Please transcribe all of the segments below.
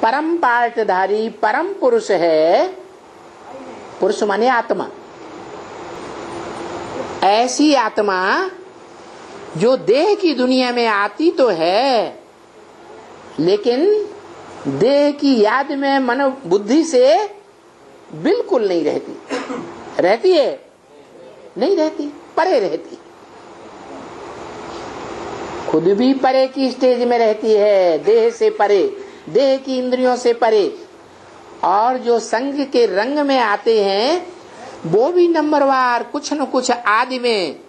परम पार्टधारी परम पुरुष है, पुरुष माने आत्मा, ऐसी आत्मा जो देह की दुनिया में आती तो है, लेकिन देह की याद में मन बुद्धि से बिल्कुल नहीं रहती। रहती है? नहीं रहती, परे रहती, खुद भी परे की स्टेज में रहती है, देह से परे, देह की इंद्रियों से परे। और जो संग के रंग में आते हैं वो भी नंबरवार कुछ न कुछ आदि में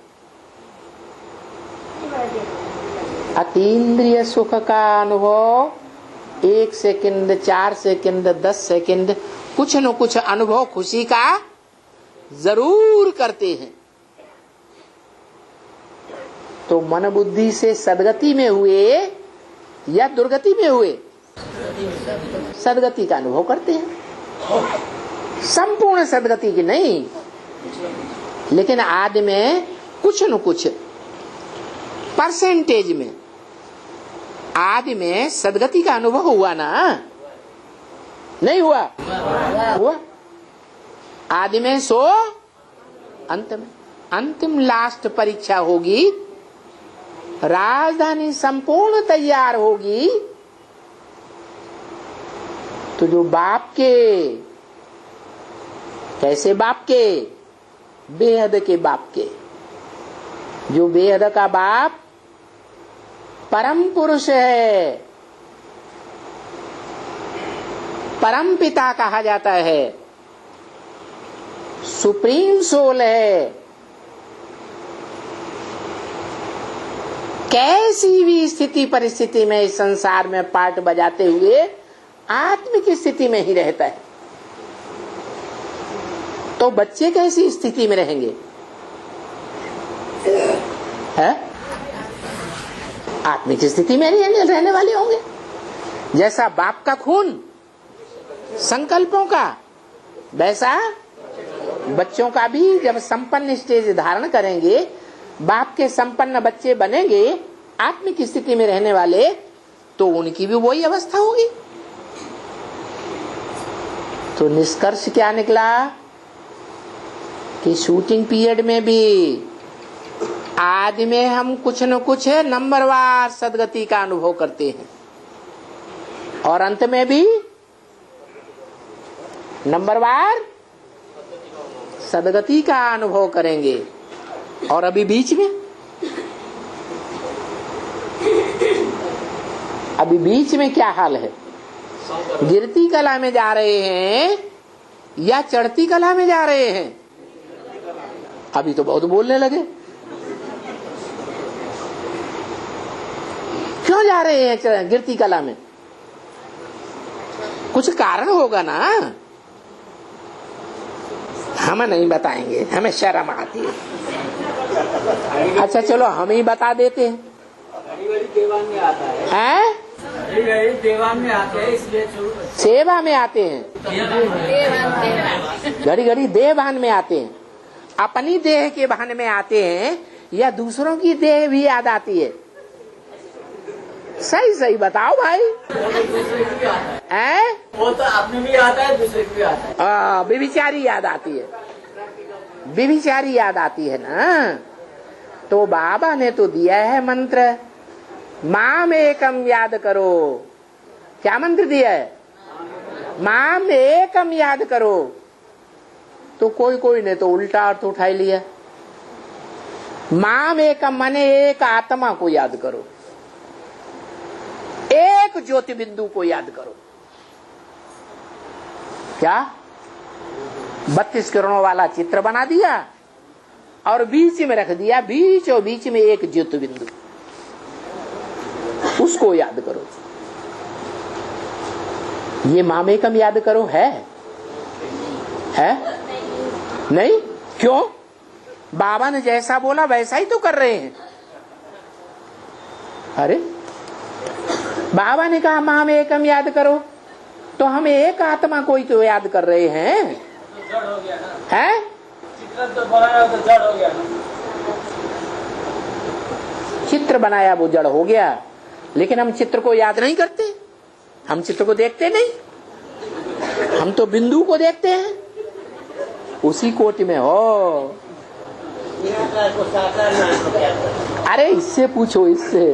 अतीन्द्रिय सुख का अनुभव 1 सेकंड, 4 सेकंड, 10 सेकंड कुछ न कुछ अनुभव खुशी का जरूर करते हैं। तो मन बुद्धि से सदगति में हुए या दुर्गति में हुए, सदगति का अनुभव करते हैं। संपूर्ण सदगति की नहीं, लेकिन आदि में कुछ न कुछ परसेंटेज में आदि में सदगति का अनुभव हुआ ना? नहीं हुआ? हुआ। आदि में सो अंत में, अंतिम लास्ट परीक्षा होगी, राजधानी संपूर्ण तैयार होगी, तो जो बाप के, कैसे बाप के? बेहद के बाप के, जो बेहद का बाप परम पुरुष है, परम पिता कहा जाता है, सुप्रीम सोल है। कैसी भी स्थिति परिस्थिति में इस संसार में पार्ट बजाते हुए आत्मिक स्थिति में ही रहता है। तो बच्चे कैसी स्थिति में रहेंगे? है? आत्मिक स्थिति में रहने वाले होंगे। जैसा बाप का खून संकल्पों का, वैसा बच्चों का भी जब संपन्न स्टेज धारण करेंगे, बाप के संपन्न बच्चे बनेंगे, आत्मिक स्थिति में रहने वाले, तो उनकी भी वही अवस्था होगी। तो निष्कर्ष क्या निकला कि शूटिंग पीरियड में भी आदि में हम कुछ न कुछ नंबरवार सदगति का अनुभव करते हैं, और अंत में भी नंबरवार सदगति का अनुभव करेंगे। और अभी बीच में, अभी बीच में क्या हाल है? गिरती कला में जा रहे हैं या चढ़ती कला में जा रहे हैं? अभी तो बहुत बोलने लगे। क्यों जा रहे हैं गिरती कला में? कुछ कारण होगा ना, हम नहीं बताएंगे, हमें शर्म आती है। अच्छा चलो हम ही बता देते हैं। देवान में आता है, देवान में आते हैं, इसलिए सेवा में आते हैं, घड़ी घड़ी देवान में आते हैं। अपनी देह के भान में आते हैं या दूसरों की देह भी याद आती है? सही सही बताओ भाई। वो तो आपने भी आता है, दूसरे को भी आता है। बेविचारी याद आती है, बेविचारी याद आती है ना। तो बाबा ने तो दिया है मंत्र, माम एकम याद करो। क्या मंत्र दिया है? माम एकम याद करो। तो कोई कोई ने तो उल्टा अर्थ उठा लिया। माम एकम माने एक आत्मा को याद करो, एक ज्योति बिंदु को याद करो। क्या 32 किरणों वाला चित्र बना दिया और बीच में रख दिया, बीच और बीच में एक ज्योति बिंदु, उसको याद करो। ये मामेकम याद करो है? नहीं? क्यों? बाबा ने जैसा बोला वैसा ही तो कर रहे हैं। अरे बाबा ने कहा मामेकम याद करो, तो हम एक आत्मा को ही तो याद कर रहे हैं। जड़ हो गया ना? है? चित्र तो बनाया तो जड़ हो गया ना? चित्र बनाया वो जड़ हो गया, लेकिन हम चित्र को याद नहीं करते, हम चित्र को देखते नहीं, हम तो बिंदु को देखते हैं। उसी कोटि में हो। अरे इससे पूछो, इससे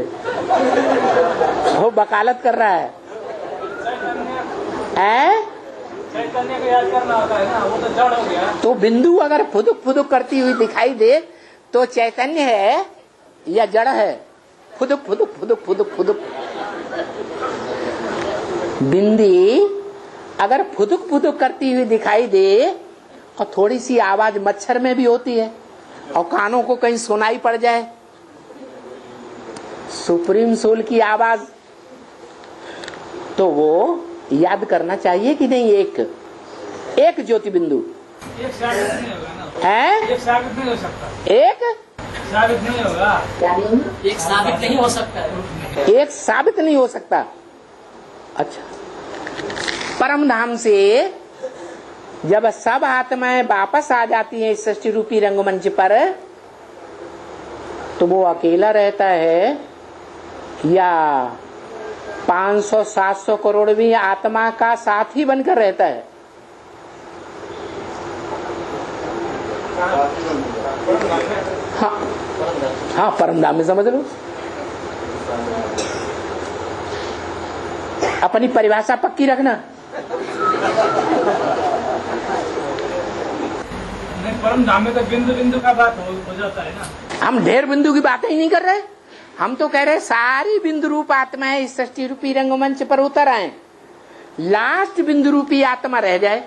वो वकालत कर रहा है। चैतन्य को याद करना होता है ना, वो तो जड़ हो गया। तो बिंदु अगर फुदुक फुदुक करती हुई दिखाई दे तो चैतन्य है या जड़ है? फुदुक फुदुक फुदुक फुदुक फुदुक। बिंदी अगर फुदुक फुदुक करती हुई दिखाई दे और थोड़ी सी आवाज मच्छर में भी होती है और कानों को कहीं सुनाई पड़ जाए, सुप्रीम सोल की आवाज, तो वो याद करना चाहिए कि नहीं? एक ज्योति बिंदु एक साबित नहीं होगा ना। है? एक साबित नहीं हो सकता। एक साबित नहीं होगा। क्या नहीं? एक साबित नहीं हो सकता। एक साबित नहीं हो सकता। अच्छा, परम धाम से जब सब आत्माएं वापस आ जाती हैं इस सृष्टि रूपी रंगमंच पर, तो वो अकेला रहता है या 500-700 करोड़ भी आत्मा का साथी बनकर रहता है? हाँ, परम धाम में समझ लो। अपनी परिभाषा पक्की रखना। नहीं, परम धाम में तो बिंदु बिंदु का बात हो जाता है ना। हम ढेर बिंदु की बातें ही नहीं कर रहे, हम तो कह रहे सारी बिंदु रूप आत्माएं इस सृष्टि रूपी रंगमंच पर उतर आए, लास्ट बिंदु रूपी आत्मा रह जाए।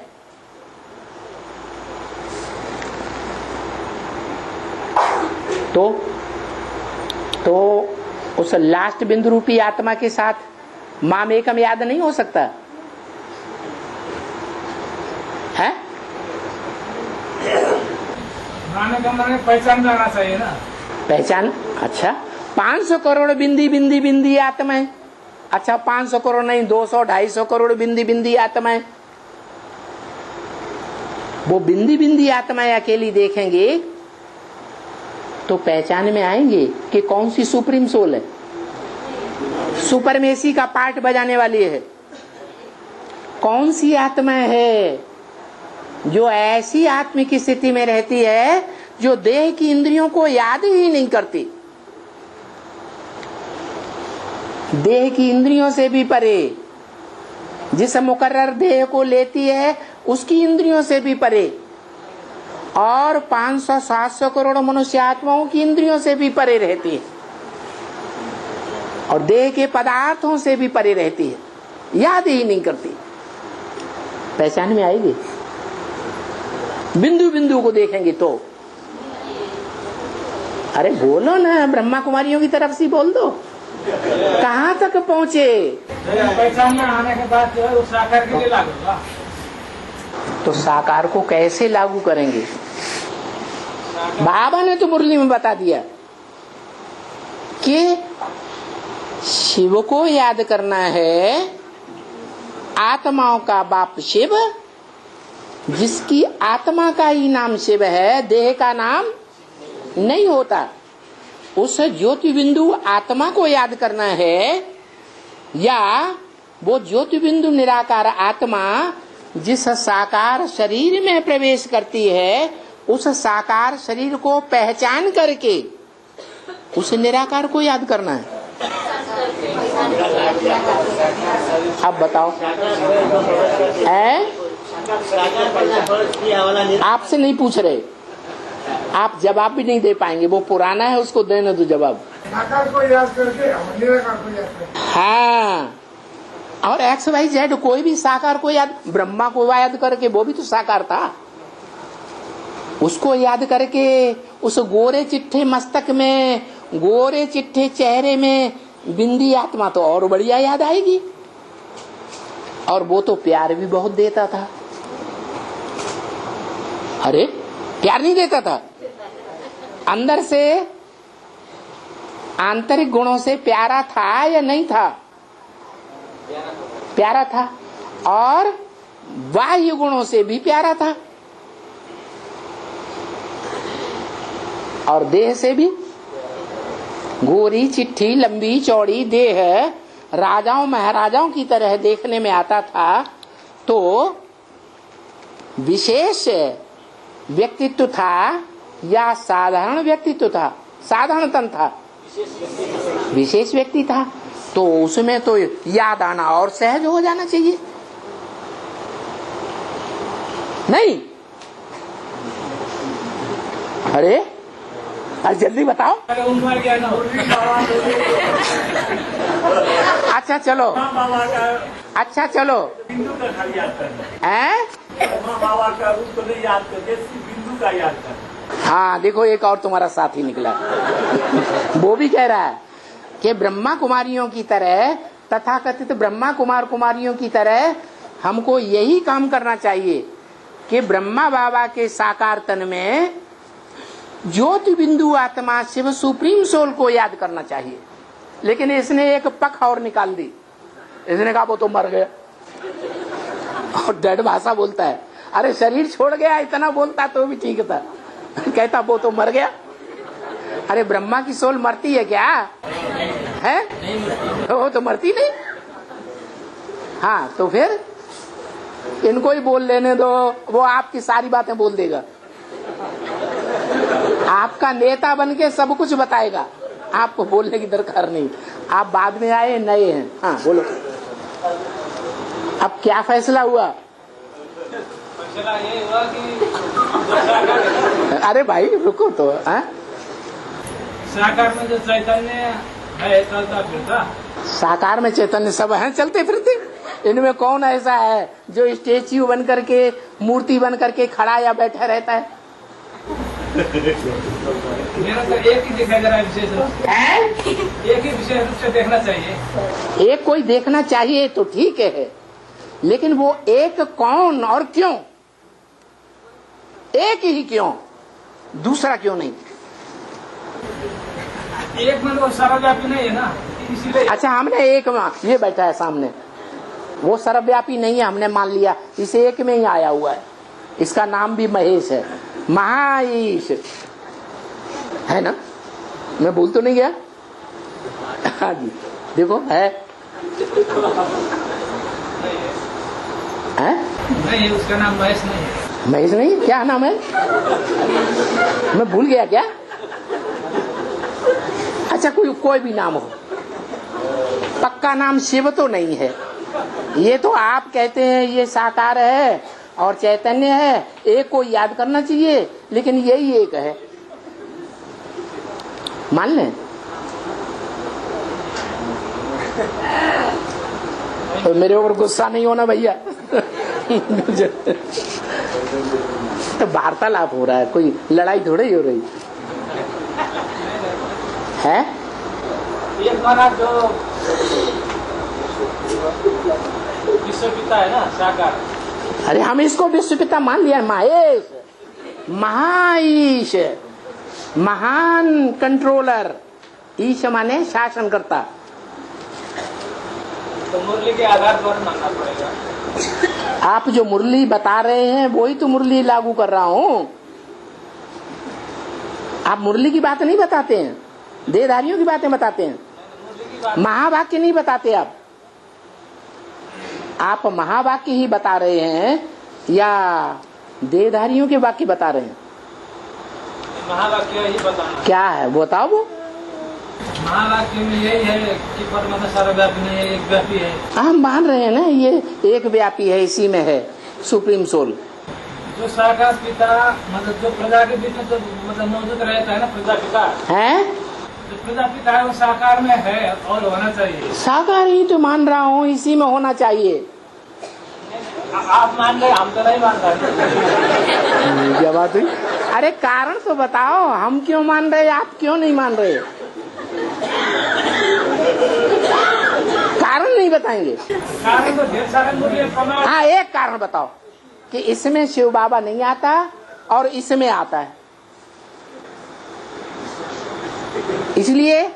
तो उस लास्ट बिंदु रूपी आत्मा के साथ मामेकम याद नहीं हो सकता है? मामेकम पहचान जाना चाहिए ना। पहचान। अच्छा, 500 करोड़ बिंदी बिंदी बिंदी आत्माएं। अच्छा, 500 करोड़ नहीं, 200-250 करोड़ बिंदी बिंदी आत्माएं। वो बिंदी बिंदी आत्माएं अकेली देखेंगे तो पहचान में आएंगे कि कौन सी सुप्रीम सोल है, सुपरमेसी का पार्ट बजाने वाली है, कौन सी आत्मा है जो ऐसी आत्मिक स्थिति में रहती है जो देह की इंद्रियों को याद ही नहीं करती, देह की इंद्रियों से भी परे, जिस मुकर्रर देह को लेती है उसकी इंद्रियों से भी परे, और 500-700 करोड़ मनुष्य आत्माओं की इंद्रियों से भी परे रहती है, और देह के पदार्थों से भी परे रहती है, याद ही नहीं करती। पहचान में आएगी बिंदु बिंदु को देखेंगे तो। अरे बोलो ना, ब्रह्मा कुमारियों की तरफ से बोल दो, कहाँ तक पहुँचे? पहचान में आने के बाद जो है उस साकार के लिए लागू होगा। तो साकार को कैसे लागू करेंगे? बाबा ने तो मुरली में बता दिया कि शिव को याद करना है, आत्माओं का बाप शिव, जिसकी आत्मा का ही नाम शिव है, देह का नाम नहीं होता। उस ज्योति बिंदु आत्मा को याद करना है, या वो ज्योति बिंदु निराकार आत्मा जिस साकार शरीर में प्रवेश करती है, उस साकार शरीर को पहचान करके उस निराकार को याद करना है। अब बताओ, आपसे नहीं पूछ रहे, आप जवाब भी नहीं दे पाएंगे, वो पुराना है, उसको देना दो जवाब। साकार को याद करके निराकार को याद करके। हाँ, और XYZ कोई भी साकार को याद, ब्रह्मा को याद करके वो भी तो साकार था, उसको याद करके उस गोरे चिट्ठे मस्तक में, गोरे चिट्ठे चेहरे में बिंदी आत्मा तो और बढ़िया याद आएगी। और वो तो प्यार भी बहुत देता था। अरे प्यार नहीं देता था, अंदर से आंतरिक गुणों से प्यारा था या नहीं था? प्यारा था, और बाह्य गुणों से भी प्यारा था, और देह से भी। गोरी चिट्ठी लंबी चौड़ी देह राजाओं महाराजाओं की तरह देखने में आता था, तो विशेष व्यक्तित्व था या साधारण व्यक्तित्व था? साधारण तन था, विशेष व्यक्ति था, तो उसमें तो याद आना और सहज हो जाना चाहिए, नहीं? अरे जल्दी बताओ। अच्छा चलो, अच्छा चलो, बिंदु का खाली याद करना हैं? बाबा का रूप तो नहीं याद करके बिंदु का याद करना। हाँ देखो, एक और तुम्हारा साथी निकला। वो भी कह रहा है कि ब्रह्मा कुमारियों की तरह, तथाकथित ब्रह्मा कुमारियों की तरह हमको यही काम करना चाहिए कि ब्रह्मा बाबा के साकार तन में ज्योति बिंदु आत्मा शिव सुप्रीम सोल को याद करना चाहिए। लेकिन इसने एक पख और निकाल दी, इसने कहा वो तो मर गया, और डेड भाषा बोलता है। अरे शरीर छोड़ गया, इतना बोलता तो भी ठीक था, कहता वो तो मर गया। अरे ब्रह्मा की सोल मरती है क्या? है? वो तो मरती नहीं। हाँ तो फिर इनको ही बोल लेने दो, वो आपकी सारी बातें बोल देगा, आपका नेता बन के सब कुछ बताएगा, आपको बोलने की दरकार नहीं। आप बाद में आए, नए हैं। हाँ बोलो, अब क्या फैसला हुआ? फैसला ये हुआ कि अरे भाई रुको तो। हाँ? साकार में जो चैतन्य है चलता फिरता, साकार में चैतन्य सब हैं चलते फिरते, इनमें कौन ऐसा है जो स्टेच्यू बन करके, मूर्ति बन करके खड़ा या बैठा रहता है? मेरा तो एक ही दिखाई दे रहा है विशेष रूप से, एक ही विशेष रूप से देखना चाहिए। एक कोई देखना चाहिए तो ठीक है, लेकिन वो एक कौन और क्यों? एक ही क्यों, दूसरा क्यों नहीं? एक में तो सर्वव्यापी नहीं है ना, इसीलिए। अच्छा हमने एक में, ये बैठा है सामने, वो सर्वव्यापी नहीं है, हमने मान लिया इस एक में ही आया हुआ है, इसका नाम भी महेश है, महाईश है ना? मैं भूल तो नहीं गया? हाँ जी देखो है, नहीं उसका नाम महेश नहीं है। महेश नहीं, क्या नाम है? मैं भूल गया क्या? अच्छा कोई भी नाम हो, पक्का नाम शिव तो नहीं है। ये तो आप कहते हैं ये साकार है और चैतन्य है, एक को याद करना चाहिए, लेकिन यही एक है, मान लें। तो मेरे ऊपर गुस्सा नहीं होना भैया। तो वार्तालाप हो रहा है, कोई लड़ाई थोड़ी ही हो रही है। एक महाराज जो विश्व पिता है ना साकार, अरे हम इसको विश्व पिता मान लिया, महेश, महाईश, महान कंट्रोलर, ईश माने शासन करता। तो मुरली के आधार पर मानना पड़ेगा। आप जो मुरली बता रहे हैं वही तो मुरली लागू कर रहा हूँ। आप मुरली की बात नहीं बताते हैं, देहधारियों की बातें बताते हैं, महावाक्य नहीं बताते। आप महावाक्य ही बता रहे हैं या देहधारियों के वाक्य बता रहे हैं? महावाक्य ही बताना। क्या है बताओ? वो महावाक्य में यही है कि परमात्मा सर्वव्यापी नहीं है, एक व्यापी है। हम मान रहे हैं ना, ये एक व्यापी है, इसी में है सुप्रीम सोल। जो साकार पिता मतलब जो प्रजा के बीच में तो मतलब मौजूद रहता है ना, प्रजा पिता है, जो प्रजा पिता है वो साकार में है और होना चाहिए। साकार ही तो मान रहा हूँ, इसी में होना चाहिए। आप मान रहे, हम तो नहीं मान रहे। क्या बात हुई? अरे कारण तो बताओ, हम क्यों मान रहे, आप क्यों नहीं मान रहे? कारण नहीं बताएंगे? कारण तो ढेर सारे मूल्य प्रमाण। हाँ एक कारण बताओ कि इसमें शिव बाबा नहीं आता और इसमें आता है। इसलिए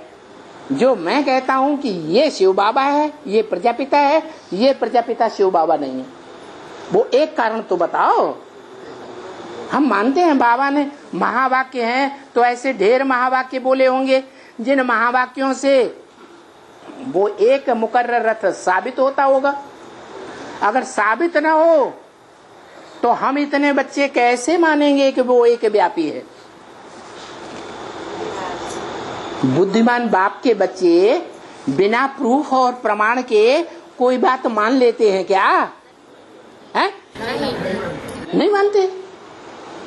जो मैं कहता हूं कि ये शिव बाबा है, ये प्रजापिता है, ये प्रजापिता शिव बाबा नहीं है, वो एक कारण तो बताओ। हम मानते हैं बाबा ने महावाक्य हैं, तो ऐसे ढेर महावाक्य बोले होंगे जिन महावाक्यों से वो एक मुकर्रर रथ साबित होता होगा। अगर साबित ना हो तो हम इतने बच्चे कैसे मानेंगे कि वो एक व्यापी है। बुद्धिमान बाप के बच्चे बिना प्रूफ और प्रमाण के कोई बात मान लेते हैं क्या? है? नहीं मानते।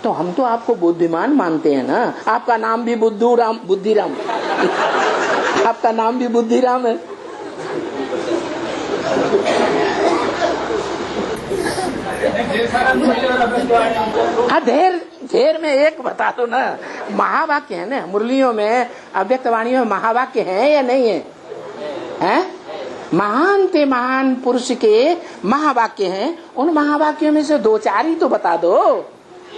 तो हम तो आपको बुद्धिमान मानते हैं ना। आपका नाम भी बुद्धिराम आपका नाम भी बुद्धिराम है। हाँ, ढेर में एक बता दो ना। महावाक्य है ना मुरलियों में, अव्यक्त वाणियों में महावाक्य है या नहीं है? हैं? महान ते महान पुरुष के महावाक्य हैं। उन महावाक्यों में से 2-4 ही तो बता दो,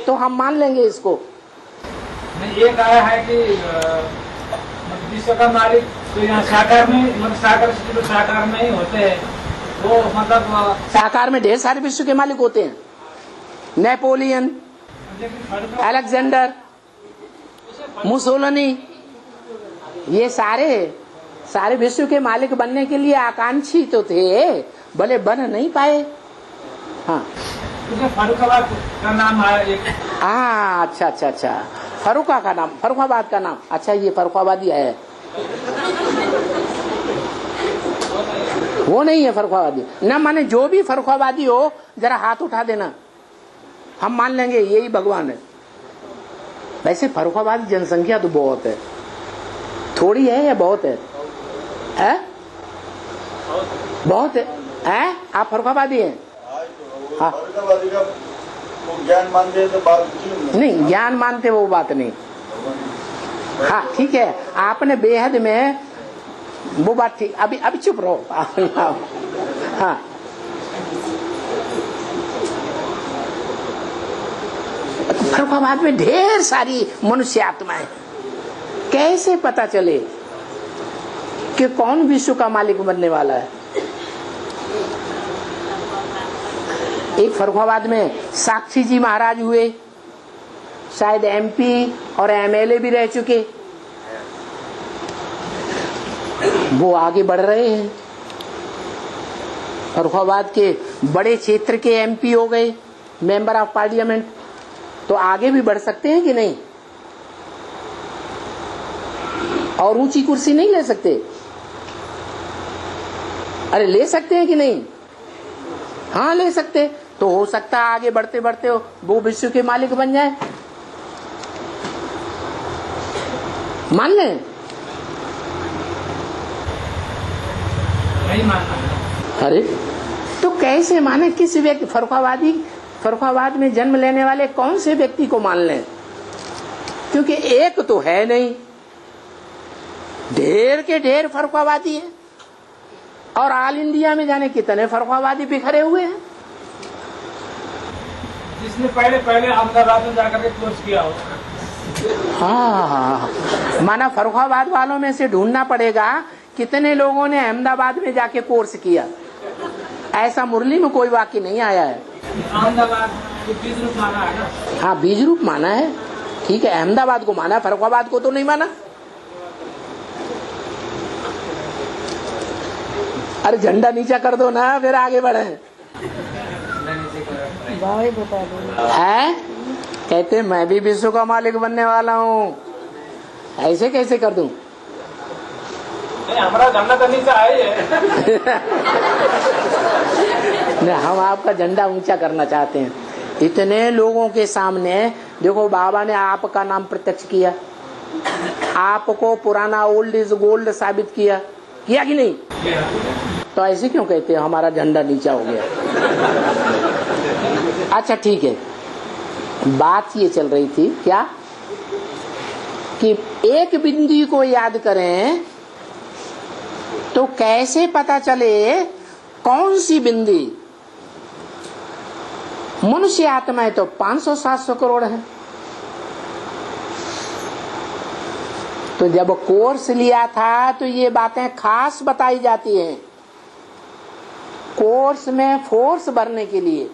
तो हम मान लेंगे इसको। ये कहा है कि विश्व का मालिक तो यहाँ साकार में, साकार में ही होते हैं वो, मतलब साकार में ढेर सारे विश्व के मालिक होते हैं। नेपोलियन, अलेक्जेंडर, मुसोलिनी, ये सारे विश्व के मालिक बनने के लिए आकांक्षी तो थे, भले बन नहीं पाए। हाँ, फर्रुखाबाद का नाम है। हाँ, अच्छा, फर्रुखाबाद का नाम। अच्छा, ये फर्रुखाबादी है, वो नहीं है फर्रुखाबादी। न माने जो भी फर्रुखाबादी हो, जरा हाथ उठा देना, हम मान लेंगे यही भगवान है। वैसे फर्रुखाबादी जनसंख्या तो बहुत है। थोड़ी है या बहुत है? बहुत है। आप फर्रुखाबादी हैं? हाँ, ज्ञान मानते हैं तो बात नहीं, ज्ञान मानते वो बात नहीं। हाँ, ठीक है, आपने बेहद में वो बात ठीक। अभी चुप रहो। हाँ, फर्रुखाबाद में ढेर सारी मनुष्य आत्माएं, कैसे पता चले कि कौन विश्व का मालिक बनने वाला है? एक फर्रुखाबाद में साक्षी जी महाराज हुए, शायद MP और MLA भी रह चुके। वो आगे बढ़ रहे हैं। फर्रुखाबाद के बड़े क्षेत्र के MP हो गए, मेंबर ऑफ पार्लियामेंट। तो आगे भी बढ़ सकते हैं कि नहीं? और ऊंची कुर्सी नहीं ले सकते? अरे ले सकते हैं कि नहीं? हाँ, ले सकते। तो हो सकता है आगे बढ़ते बढ़ते वो विश्व के मालिक बन जाए। मान लें? नहीं मानता। अरे तो कैसे माने? किस व्यक्ति? फर्रुखाबाद में जन्म लेने वाले कौन से व्यक्ति को मान लें? क्योंकि एक तो है नहीं, ढेर के ढेर फर्रुखाबादी है। और ऑल इंडिया में जाने कितने फर्रुखाबादी बिखरे हुए हैं। जिसने पहले अहमदाबाद में जाकर के कोर्स किया हो। हाँ, माना फर्रुखाबाद वालों में से ढूंढना पड़ेगा कितने लोगों ने अहमदाबाद में जाके कोर्स किया। ऐसा मुरली में कोई वाक्य नहीं आया है। अहमदाबाद बीज रूप माना है ना? हाँ, बीज रूप माना है, ठीक है। अहमदाबाद को माना, फर्रुखाबाद को तो नहीं माना। अरे झंडा नीचा कर दो ना, फिर आगे बढ़े। है कहते मैं भी विश्व का मालिक बनने वाला हूँ, ऐसे कैसे कर दूं? हमारा झंडा तो नीचा है। नहीं, हम आपका झंडा ऊंचा करना चाहते हैं। इतने लोगों के सामने देखो, बाबा ने आपका नाम प्रत्यक्ष किया, आपको पुराना ओल्ड इज गोल्ड साबित किया कि नहीं? तो ऐसे क्यों कहते हैं हमारा झंडा नीचा हो गया? अच्छा, ठीक है। बात ये चल रही थी क्या कि एक बिंदु को याद करें तो कैसे पता चले कौन सी बिंदु? मनुष्य आत्माएं तो 500-700 करोड़ है। तो जब कोर्स लिया था तो ये बातें खास बताई जाती हैं। कोर्स में फोर्स भरने के लिए,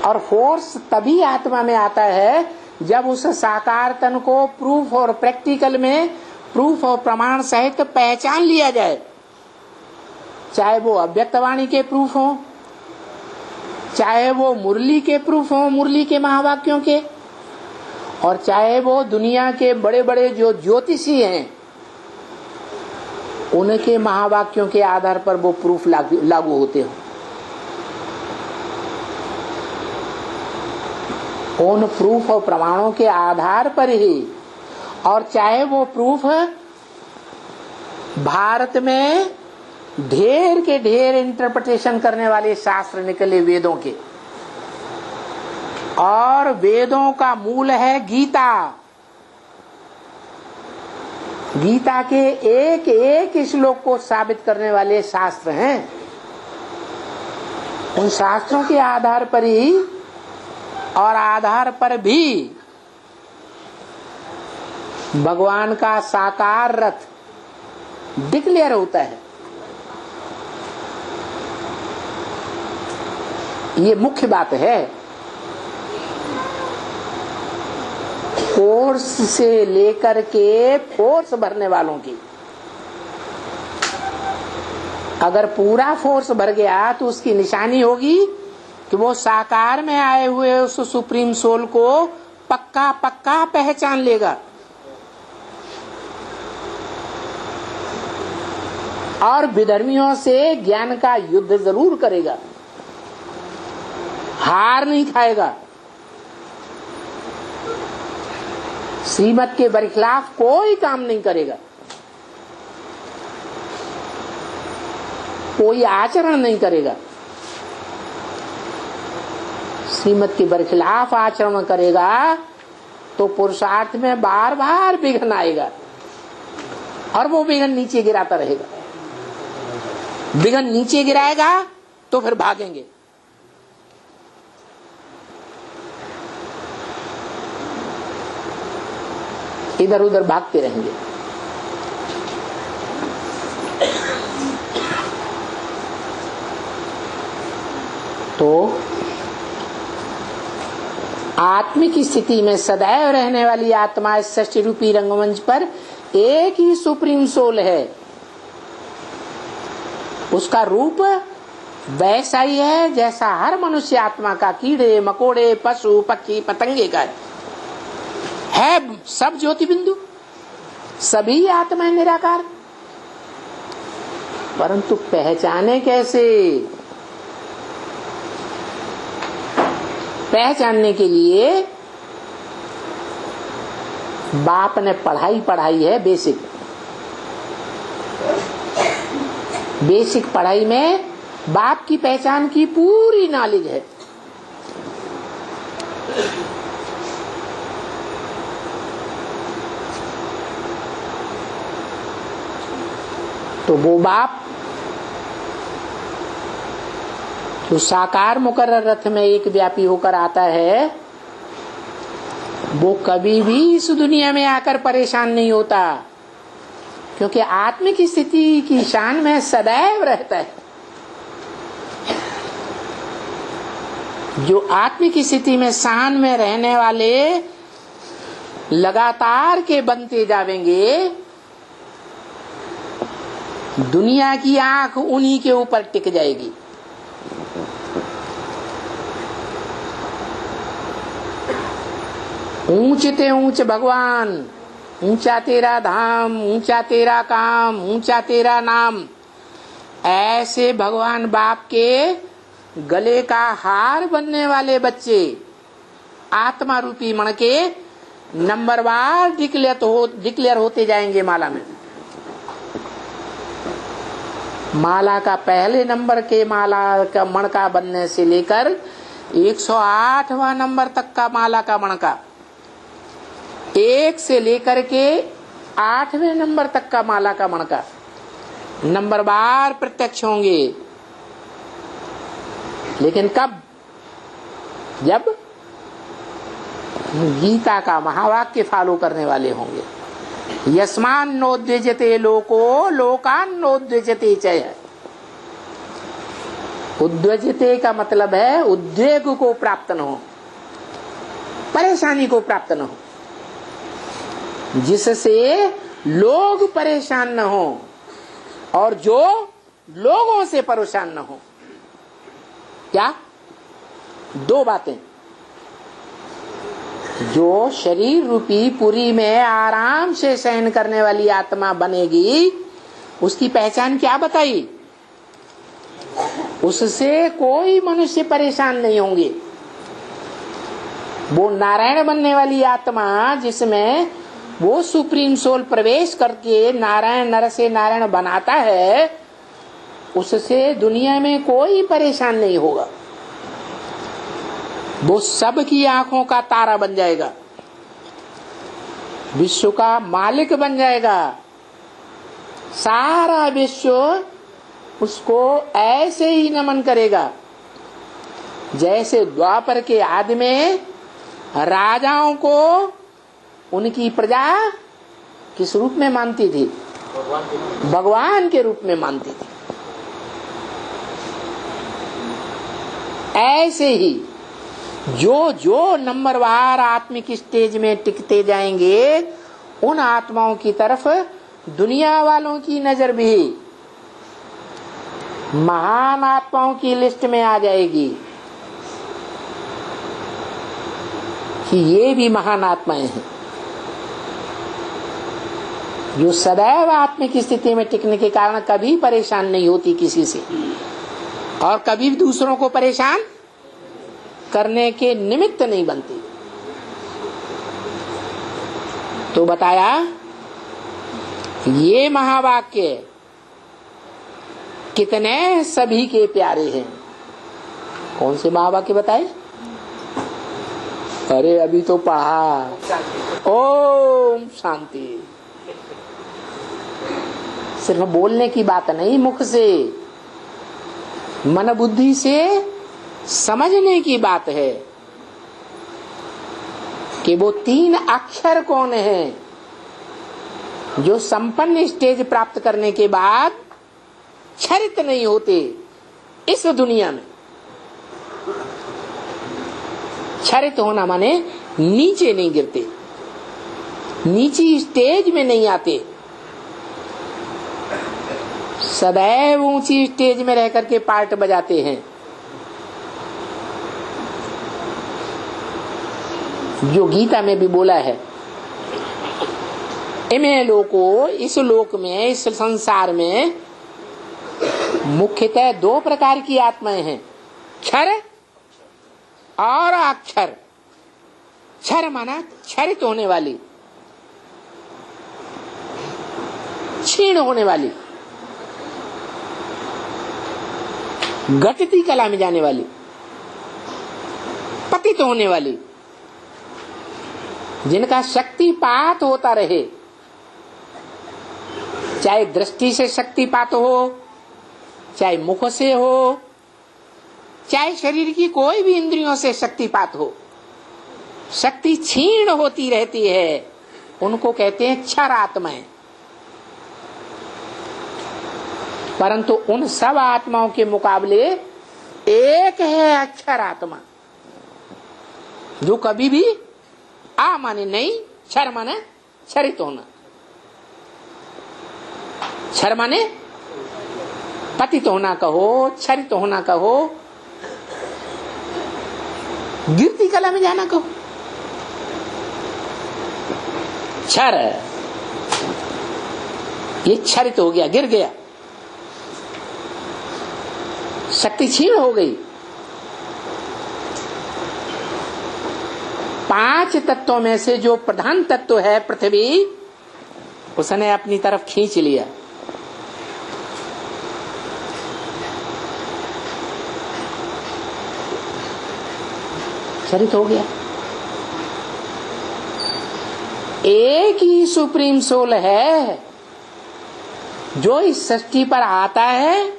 और फोर्स तभी आत्मा में आता है जब उस साकार तन को प्रूफ और प्रैक्टिकल में प्रूफ और प्रमाण सहित पहचान लिया जाए, चाहे वो अव्यक्तवाणी के प्रूफ हो, चाहे वो मुरली के प्रूफ हो, मुरली के महावाक्यों के, और चाहे वो दुनिया के बड़े बड़े जो ज्योतिषी हैं उनके महावाक्यों के आधार पर वो प्रूफ लागू होते हो। उन प्रूफ और प्रमाणों के आधार पर ही, और चाहे वो प्रूफ भारत में ढेर के ढेर इंटरप्रिटेशन करने वाले शास्त्र निकले वेदों के, और वेदों का मूल है गीता। गीता के एक एक श्लोक को साबित करने वाले शास्त्र हैं। उन शास्त्रों के आधार पर ही और आधार पर भी भगवान का साकार रथ डिक्लेयर होता है। ये मुख्य बात है। कोर्स से लेकर के फोर्स भरने वालों की, अगर पूरा फोर्स भर गया तो उसकी निशानी होगी कि वो साकार में आए हुए उस सुप्रीम सोल को पक्का पक्का पहचान लेगा और विधर्मियों से ज्ञान का युद्ध जरूर करेगा, हार नहीं खाएगा। श्रीमत के बरखिलाफ कोई काम नहीं करेगा, कोई आचरण नहीं करेगा। श्रीमत के बरखिलाफ आचरण करेगा तो पुरुषार्थ में बार बार विघ्न आएगा और वो विघ्न नीचे गिराता रहेगा। विघ्न नीचे गिराएगा तो फिर भागेंगे। इधर उधर भागते रहेंगे। तो आत्मिक स्थिति में सदैव रहने वाली आत्मा इस सृष्टि रूपी रंगमंच पर एक ही सुप्रीम सोल है। उसका रूप वैसा ही है जैसा हर मनुष्य आत्मा का कीड़े मकोड़े पशु पक्षी पतंगे का है। सब ज्योति बिंदु, सभी आत्मा निराकार, परंतु पहचाने कैसे? पहचानने के लिए बाप ने पढ़ाई है। बेसिक पढ़ाई में बाप की पहचान की पूरी नॉलेज है। तो वो बाप जो साकार मुकर्रर रथ में एक व्यापी होकर आता है, वो कभी भी इस दुनिया में आकर परेशान नहीं होता, क्योंकि आत्मिक स्थिति की शान में सदैव रहता है। जो आत्मिक स्थिति में शान में रहने वाले लगातार के बनते जावेंगे, दुनिया की आंख उन्हीं के ऊपर टिक जाएगी। ऊंचते ऊंच भगवान, ऊंचा तेरा धाम, ऊंचा तेरा काम, ऊंचा तेरा नाम, ऐसे भगवान बाप के गले का हार बनने वाले बच्चे आत्मा रूपी मण के नंबरवार डिक्लेयर होते जाएंगे माला में। माला का पहले नंबर के माला का मण का बनने से लेकर 108वां नंबर तक का माला का मण का, 1 से लेकर के 8वें नंबर तक का माला का मण का नंबरवार प्रत्यक्ष होंगे। लेकिन कब? जब गीता का महावाक्य फॉलो करने वाले होंगे। यस्मान नोद्विजते लोको लोकान नोद्विजते चय। उद्विजते का मतलब है उद्वेग को प्राप्त न हो, परेशानी को प्राप्त न हो, जिससे लोग परेशान न हो और जो लोगों से परेशान न हो। क्या? दो बातें। जो शरीर रूपी पुरी में आराम से शयन करने वाली आत्मा बनेगी, उसकी पहचान क्या बताई? उससे कोई मनुष्य परेशान नहीं होंगे। वो नारायण बनने वाली आत्मा, जिसमें वो सुप्रीम सोल प्रवेश करके नारायण नर से नारायण बनाता है, उससे दुनिया में कोई परेशान नहीं होगा। वो सबकी आंखों का तारा बन जाएगा, विश्व का मालिक बन जाएगा। सारा विश्व उसको ऐसे ही नमन करेगा जैसे द्वापर के आदि में राजाओं को उनकी प्रजा किस रूप में मानती थी? भगवान के रूप में मानती थी। ऐसे ही जो जो नंबरवार आत्मिक स्टेज में टिकते जाएंगे, उन आत्माओं की तरफ दुनिया वालों की नजर भी महान आत्माओं की लिस्ट में आ जाएगी कि ये भी महान आत्माएं हैं, जो सदैव आत्मिक स्थिति में टिकने के कारण कभी परेशान नहीं होती किसी से और कभी दूसरों को परेशान करने के निमित्त नहीं बनती। तो बताया ये महावाक्य कितने सभी के प्यारे हैं। कौन से महावाक्य बताए? अरे अभी तो पढ़ा। ओम शांति। सिर्फ बोलने की बात नहीं, मुख से मन बुद्धि से समझने की बात है कि वो 3 अक्षर कौन है जो संपन्न स्टेज प्राप्त करने के बाद क्षरित नहीं होते इस दुनिया में। क्षरित होना माने नीचे नहीं गिरते, नीची स्टेज में नहीं आते, सदैव ऊंची स्टेज में रह करके पार्ट बजाते हैं। जो गीता में भी बोला है, इमे लोको, इस लोक में, इस संसार में मुख्यतः 2 प्रकार की आत्माएं हैं, क्षर और अक्षर। क्षर माना क्षरित होने वाली, क्षीण होने वाली, गतिती कला में जाने वाली, पतित होने वाली, जिनका शक्तिपात होता रहे, चाहे दृष्टि से शक्तिपात हो, चाहे मुख से हो, चाहे शरीर की कोई भी इंद्रियों से शक्तिपात हो, शक्ति क्षीण होती रहती है, उनको कहते हैं क्षर आत्माएं। परंतु उन सब आत्माओं के मुकाबले एक है अक्षर आत्मा, जो कभी भी आ माने नहीं, क्षर माने क्षरित होना, क्षर माने पतित होना कहो, क्षरित होना कहो, गिरती कला में जाना कहो। क्षर ये क्षरित हो गया, गिर गया, शक्ति क्षीण हो गई। 5 तत्वों में से जो प्रधान तत्व है पृथ्वी, उसने अपनी तरफ खींच लिया। क्षरित हो गया। एक ही सुप्रीम सोल है जो इस सृष्टि पर आता है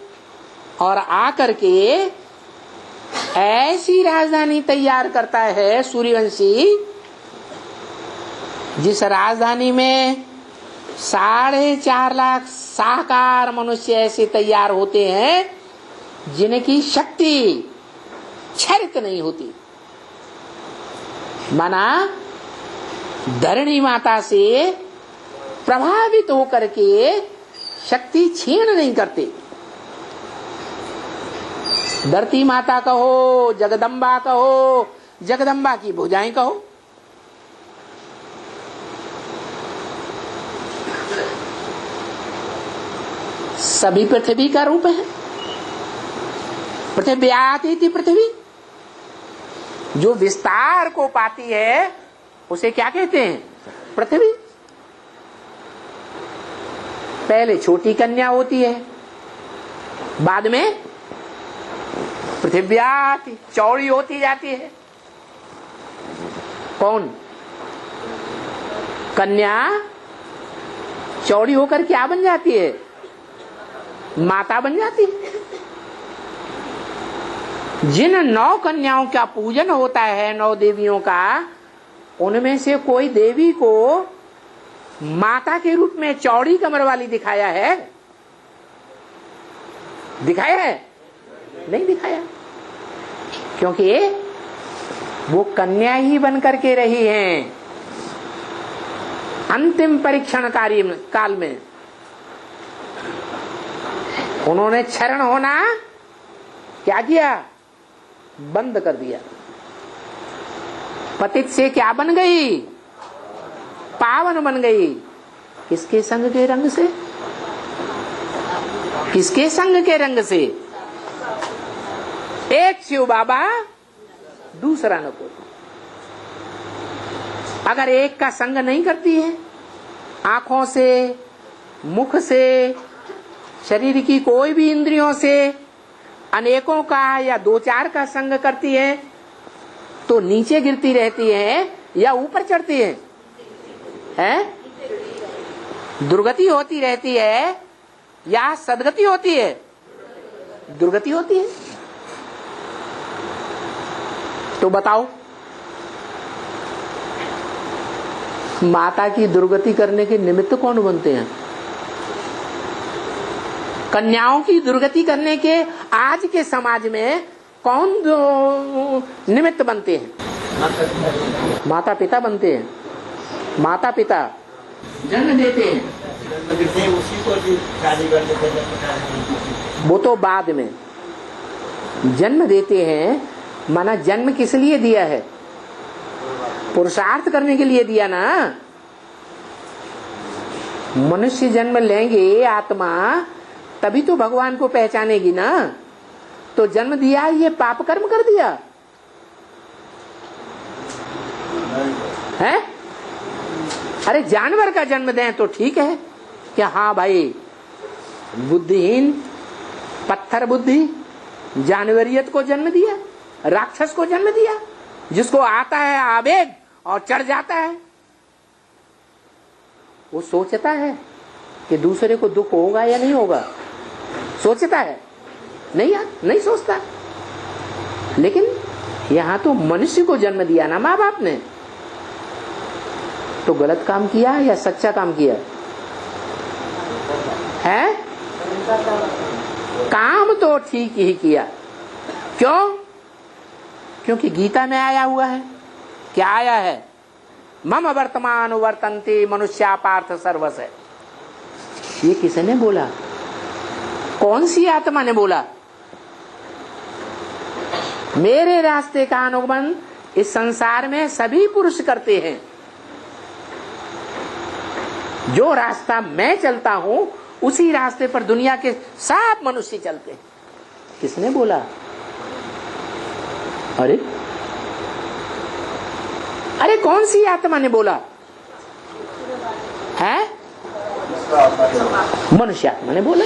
और आकर के ऐसी राजधानी तैयार करता है सूर्यवंशी, जिस राजधानी में 4.5 लाख साकार मनुष्य ऐसे तैयार होते हैं जिनकी शक्ति क्षरित नहीं होती। माना धरणी माता से प्रभावित होकर के शक्ति क्षीण नहीं करते। धरती माता कहो, जगदम्बा कहो, जगदम्बा की भुजाएं कहो, सभी पृथ्वी का रूप है। पृथ्व्याति थी पृथ्वी, जो विस्तार को पाती है उसे क्या कहते हैं? पृथ्वी। पहले छोटी कन्या होती है, बाद में पृथ्व्याति चौड़ी होती जाती है। कौन? कन्या चौड़ी होकर क्या बन जाती है? माता बन जाती है। जिन 9 कन्याओं का पूजन होता है, 9 देवियों का, उनमें से कोई देवी को माता के रूप में चौड़ी कमर वाली दिखाया है? दिखाया है? नहीं दिखाया, क्योंकि वो कन्या ही बन करके रही हैं। अंतिम परीक्षण काल में उन्होंने क्षरण होना क्या किया? बंद कर दिया। पतित से क्या बन गई? पावन बन गई। किसके संग के रंग से? किसके संग के रंग से? एक शिव बाबा, दूसरा न कोई। अगर एक का संग नहीं करती है, आंखों से, मुख से, शरीर की कोई भी इंद्रियों से अनेकों का या 2-4 का संग करती है, तो नीचे गिरती रहती है या ऊपर चढ़ती है? दुर्गति होती रहती है या सदगति होती है? दुर्गति होती है। तो बताओ, माता की दुर्गति करने के निमित्त कौन बनते हैं? कन्याओं की दुर्गति करने के आज के समाज में कौन निमित्त बनते हैं? माता पिता बनते हैं। माता पिता जन्म देते हैं, उसी को शादी कर देते हैं। वो तो बाद में जन्म देते हैं। माना जन्म किस लिए दिया है? पुरुषार्थ करने के लिए दिया ना। मनुष्य जन्म लेंगे आत्मा, तभी तो भगवान को पहचानेगी ना। तो जन्म दिया, ये पाप कर्म कर दिया है? अरे जानवर का जन्म दें तो ठीक है कि हाँ भाई, बुद्धिहीन, पत्थर बुद्धि जानवरियत को जन्म दिया, राक्षस को जन्म दिया, जिसको आता है आवेग और चढ़ जाता है। वो सोचता है कि दूसरे को दुख होगा या नहीं होगा, सोचता है? नहीं यार, नहीं सोचता। लेकिन यहां तो मनुष्य को जन्म दिया ना माँ बाप ने, तो गलत काम किया या सच्चा काम किया है? काम तो ठीक ही किया। क्यों? क्योंकि गीता में आया हुआ है। क्या आया है? मम वर्तमान वर्तन्ते मनुष्या पार्थ सर्वस है। ये किसने बोला? कौन सी आत्मा ने बोला? मेरे रास्ते का अनुगमन इस संसार में सभी पुरुष करते हैं। जो रास्ता मैं चलता हूं, उसी रास्ते पर दुनिया के सब मनुष्य चलते हैं। किसने बोला? अरे कौन सी आत्मा ने बोला है? मनुष्य आत्मा ने बोला।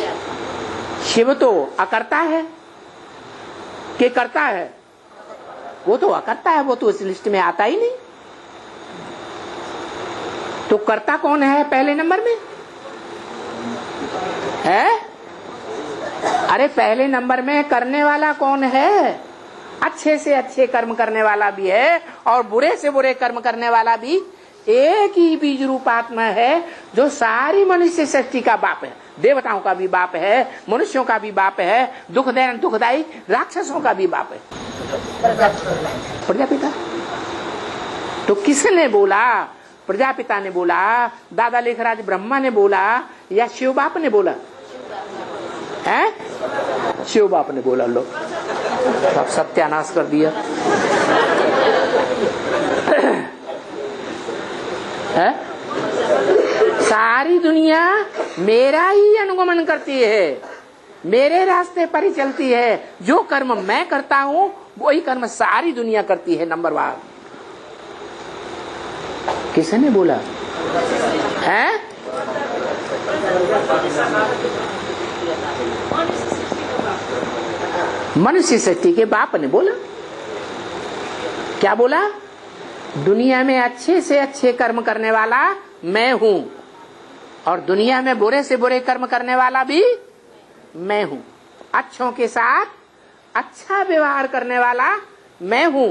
शिव तो अकर्ता है कि करता है? वो तो अकर्ता है, वो तो इस लिस्ट में आता ही नहीं। तो कर्ता कौन है पहले नंबर में? है? अरे पहले नंबर में करने वाला कौन है? अच्छे से अच्छे कर्म करने वाला भी है और बुरे से बुरे कर्म करने वाला भी एक ही बीज रूप आत्मा है, जो सारी मनुष्य सृष्टि का बाप है। देवताओं का भी बाप है, मनुष्यों का भी बाप है, दुखदायी राक्षसों का भी बाप है, प्रजापिता। तो किसने बोला प्रजापिता ने बोला, दादा लेखराज ब्रह्मा ने बोला, या शिव बाप ने बोला? है शिव बाप ने बोला। लो सब सत्यानाश कर दिया। है? सारी दुनिया मेरा ही अनुगमन करती है, मेरे रास्ते पर ही चलती है। जो कर्म मैं करता हूं वही कर्म सारी दुनिया करती है। नंबर 1 किसने बोला? है? मनुष्य शक्ति के बाप ने बोला। क्या बोला? दुनिया में अच्छे से अच्छे कर्म करने वाला मैं हूं और दुनिया में बुरे से बुरे कर्म करने वाला भी मैं हूं। अच्छों के साथ अच्छा व्यवहार करने वाला मैं हूं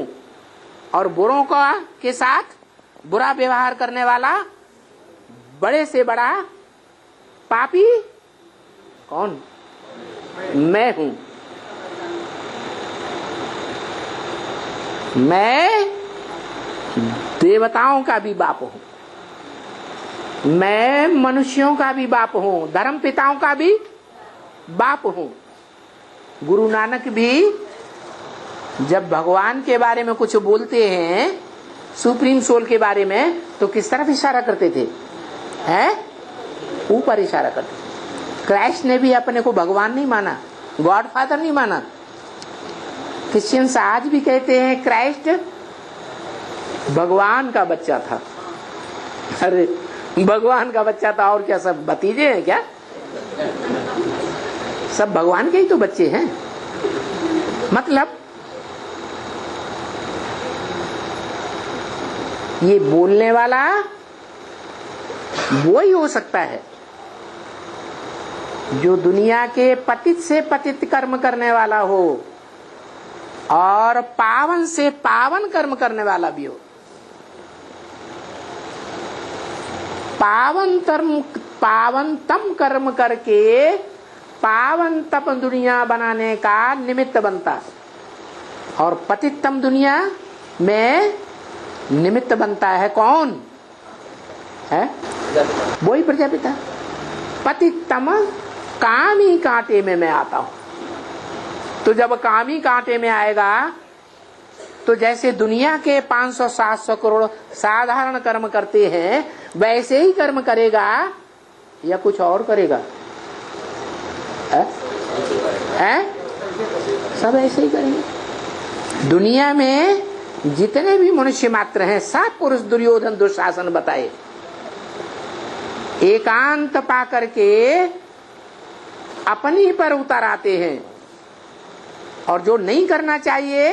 और बुरों के साथ बुरा व्यवहार करने वाला बड़े से बड़ा पापी कौन? मैं हूं। मैं देवताओं का भी बाप हूं, मैं मनुष्यों का भी बाप हूं, धर्म पिताओं का भी बाप हूं। गुरु नानक भी जब भगवान के बारे में कुछ बोलते हैं, सुप्रीम सोल के बारे में, तो किस तरफ इशारा करते थे? हैं? ऊपर इशारा करते थे। क्राइस्ट ने भी अपने को भगवान नहीं माना, गॉड फादर नहीं माना। क्रिश्चियंस आज भी कहते हैं क्राइस्ट भगवान का बच्चा था। अरे भगवान का बच्चा था और क्या, सब भतीजे हैं क्या? सब भगवान के ही तो बच्चे हैं। मतलब ये बोलने वाला वो ही हो सकता है जो दुनिया के पतित से पतित कर्म करने वाला हो और पावन से पावन कर्म करने वाला भी हो। पावनतम कर्म करके पावन तप दुनिया बनाने का निमित्त बनता और पतितम दुनिया में निमित्त बनता है कौन? है वही प्रजापिता। पतितम कामी कांटे में मैं आता हूं। तो जब कामी कांटे में आएगा तो जैसे दुनिया के 500-700 करोड़ साधारण कर्म करते हैं वैसे ही कर्म करेगा या कुछ और करेगा? है? सब ऐसे ही करेंगे। दुनिया में जितने भी मनुष्य मात्र हैं सब पुरुष दुर्योधन दुशासन बताए एकांत पा करके अपनी पर उतर आते हैं और जो नहीं करना चाहिए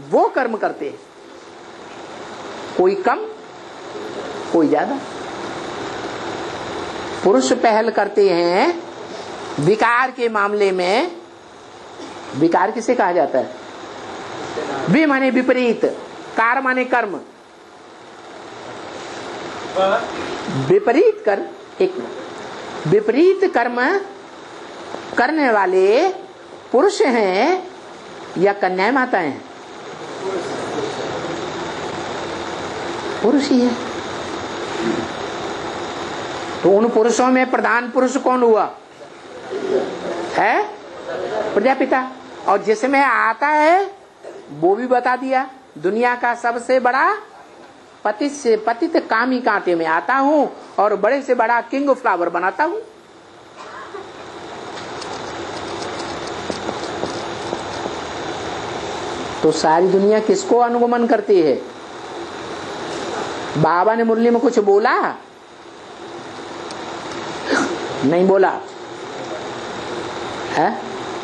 वो कर्म करते हैं, कोई कम कोई ज्यादा। पुरुष पहल करते हैं विकार के मामले में। विकार किसे कहा जाता है? वि माने विपरीत, कार माने कर्म। विपरीत कर्म, एक विपरीत कर्म करने वाले पुरुष हैं या कन्याएं माताएं हैं? पुरुष ही है। तो उन पुरुषों में प्रधान पुरुष कौन हुआ? है प्रजापिता। और जिसमें आता है वो भी बता दिया, दुनिया का सबसे बड़ा पतित से पतित कामी कांटे में आता हूं और बड़े से बड़ा किंग फ्लावर बनाता हूं। तो सारी दुनिया किसको अनुगमन करती है? बाबा ने मुरली में कुछ बोला? नहीं बोला है?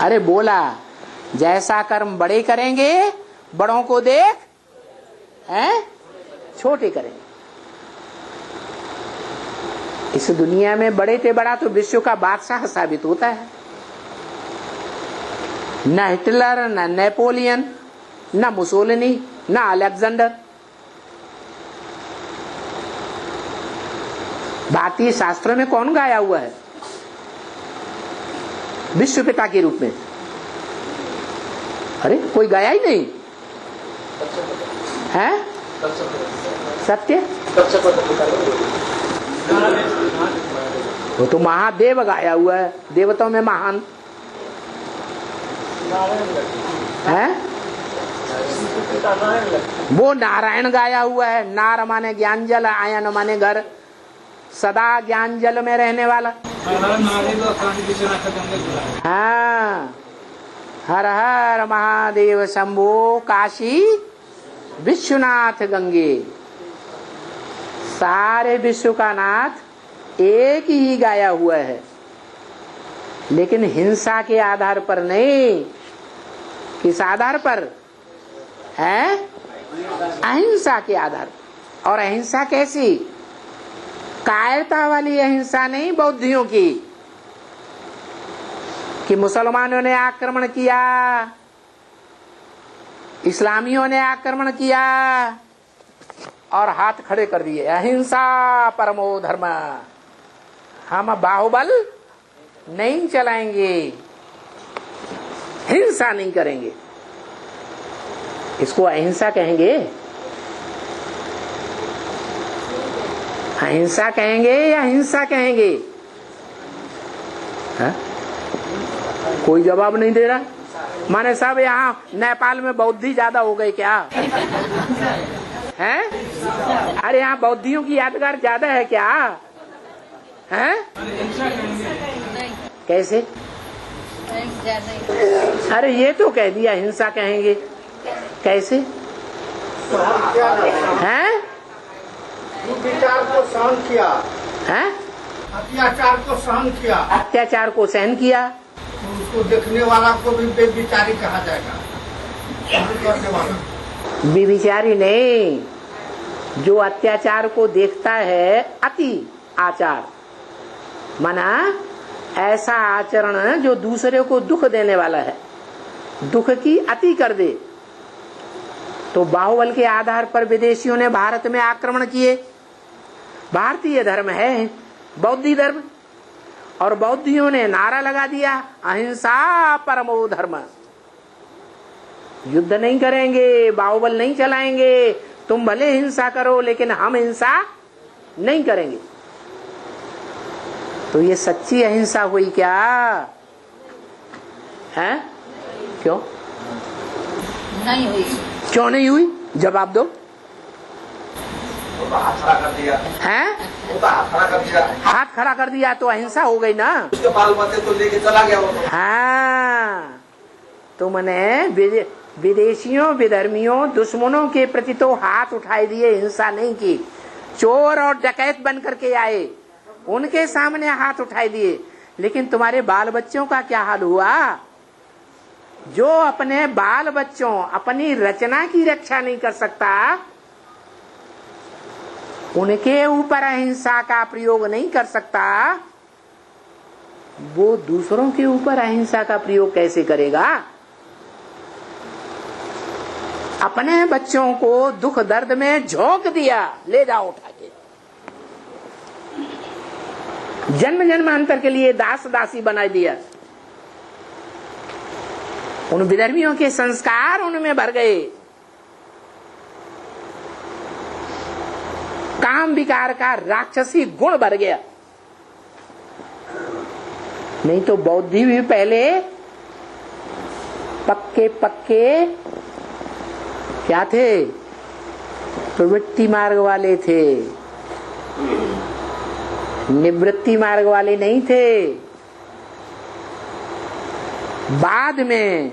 अरे बोला, जैसा कर्म बड़े करेंगे बड़ों को देख हैं छोटे करेंगे। इस दुनिया में बड़े से बड़ा तो विश्व का बादशाह साबित होता है। न हिटलर, न नेपोलियन, न मुसोलिनी, न अलेक्जेंडर। भारतीय शास्त्रों में कौन गाया हुआ है विश्व पिता के रूप में? अरे कोई गाया ही नहीं है। सत्य वो तो महादेव गाया हुआ है, देवताओं में महान है। वो नारायण गाया हुआ है। नार माने ज्ञान जल, आयन माने घर, सदा ज्ञान जल में रहने वाला। हाँ, हर हर महादेव शंभो काशी विश्वनाथ गंगे। सारे विश्व का नाथ एक ही गाया हुआ है, लेकिन हिंसा के आधार पर नहीं। किस आधार पर है? अहिंसा के आधार। और अहिंसा कैसी? कायरता वाली अहिंसा नहीं, बौद्धियों की, कि मुसलमानों ने आक्रमण किया, इस्लामियों ने आक्रमण किया और हाथ खड़े कर दिए, अहिंसा परमो धर्म, हम बाहुबल नहीं चलाएंगे, हिंसा नहीं करेंगे। इसको अहिंसा कहेंगे? अहिंसा कहेंगे या हिंसा कहेंगे? हा? कोई जवाब नहीं दे रहा। माने सब यहाँ नेपाल में बौद्धि ज्यादा हो गए क्या? हैं? अरे यहाँ बौद्धियों की यादगार ज्यादा है क्या? हैं? कैसे? अरे ये तो कह दिया हिंसा कहेंगे, कैसे? हैं? विचार को सहन किया, हैं? अत्याचार को सहन किया, अत्याचार को सहन किया, तो उसको देखने वाला को भी बेविचारी कहा जाएगा। करने वाला बेविचारी नहीं, जो अत्याचार को देखता है, अति आचार माना ऐसा आचरण जो दूसरे को दुख देने वाला है, दुख की अति कर दे। तो बाहुबल के आधार पर विदेशियों ने भारत में आक्रमण किए। भारतीय धर्म है बौद्धि धर्म, और बौद्धियों ने नारा लगा दिया अहिंसा परमो धर्म। युद्ध नहीं करेंगे, बाहुबल नहीं चलाएंगे, तुम भले हिंसा करो लेकिन हम हिंसा नहीं करेंगे। तो ये सच्ची अहिंसा हुई क्या? है? क्यों नहीं हुई? क्यों नहीं हुई? जवाब दो। हाथ खड़ा कर दिया हैं? हाथ खड़ा कर दिया, हाथ खड़ा कर दिया तो अहिंसा हो गई ना। उसके बाल बच्चे तो लेके चला गया वो। हाँ, तुमने विदेशियों, विधर्मियों, दुश्मनों के प्रति तो हाथ उठाए दिए, हिंसा नहीं की। चोर और डकैत बन करके आए, उनके सामने हाथ उठाए दिए, लेकिन तुम्हारे बाल बच्चों का क्या हाल हुआ? जो अपने बाल बच्चों, अपनी रचना की रक्षा नहीं कर सकता, उनके ऊपर अहिंसा का प्रयोग नहीं कर सकता, वो दूसरों के ऊपर अहिंसा का प्रयोग कैसे करेगा? अपने बच्चों को दुख दर्द में झोंक दिया, ले जाओ उठा के, जन्म जन्मांतर के लिए दास दासी बना दिया। उन विधर्मियों के संस्कार उनमें भर गए, काम विकार का राक्षसी गुण भर गया। नहीं तो बौद्धि भी पहले पक्के पक्के क्या थे? प्रवृत्ति मार्ग वाले थे, निवृत्ति मार्ग वाले नहीं थे। बाद में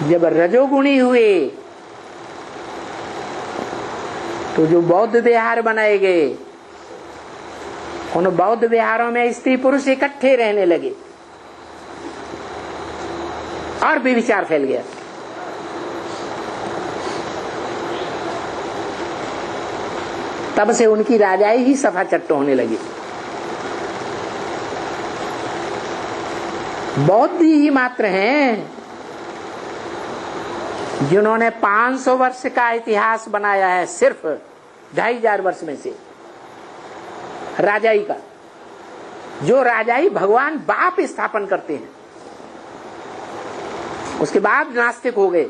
जब रजोगुणी हुए तो जो बौद्ध विहार बनाए गए, उन बौद्ध विहारों में स्त्री पुरुष इकट्ठे रहने लगे और व्यभिचार फैल गया। तब से उनकी राजाई ही सफा चट्टो होने लगी। बौद्ध ही मात्र हैं जिन्होंने 500 वर्ष का इतिहास बनाया है, सिर्फ 2500 वर्ष में से राजाई का। जो राजाई भगवान बाप स्थापन करते हैं, उसके बाद नास्तिक हो गए।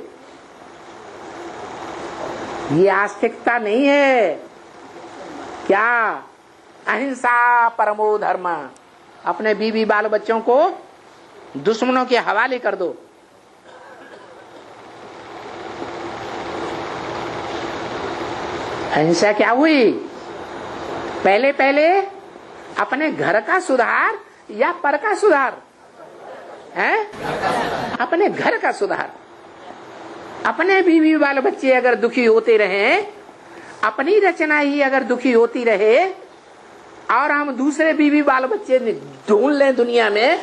ये आस्तिकता नहीं है। क्या? अहिंसा परमो धर्म। अपने बीवी बाल बच्चों को दुश्मनों के हवाले कर दो। अहिंसा क्या हुई? पहले पहले अपने घर का सुधार या पर का सुधार है? अपने घर का सुधार। अपने बीवी बाल बच्चे अगर दुखी होते रहे, अपनी रचना ही अगर दुखी होती रहे, और हम दूसरे बीवी बाल बच्चे ढूंढ लें दुनिया में,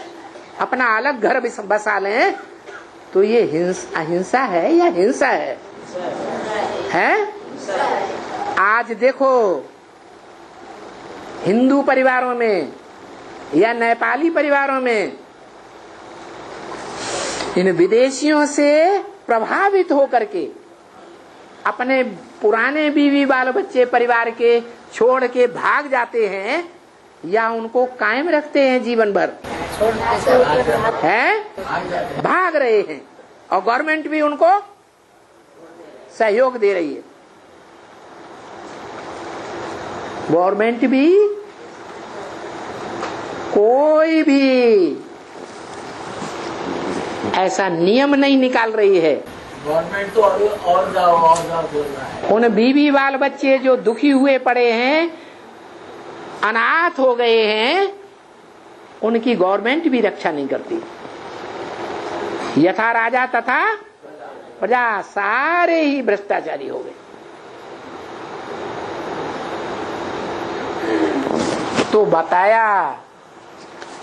अपना अलग घर बसा लें, तो ये अहिंसा है या हिंसा है? आज देखो हिंदू परिवारों में या नेपाली परिवारों में इन विदेशियों से प्रभावित होकर के अपने पुराने बीवी बाल बच्चे परिवार के छोड़ के भाग जाते हैं या उनको कायम रखते हैं जीवन भर? हैं? भाग रहे हैं, और गवर्नमेंट भी उनको सहयोग दे रही है। गवर्नमेंट भी कोई भी ऐसा नियम नहीं निकाल रही है। गवर्नमेंट तो और जाओ बोल रहा है। उन बीवी बाल बच्चे जो दुखी हुए पड़े हैं, अनाथ हो गए हैं, उनकी गवर्नमेंट भी रक्षा नहीं करती। यथा राजा तथा प्रजा, सारे ही भ्रष्टाचारी हो गए। तो बताया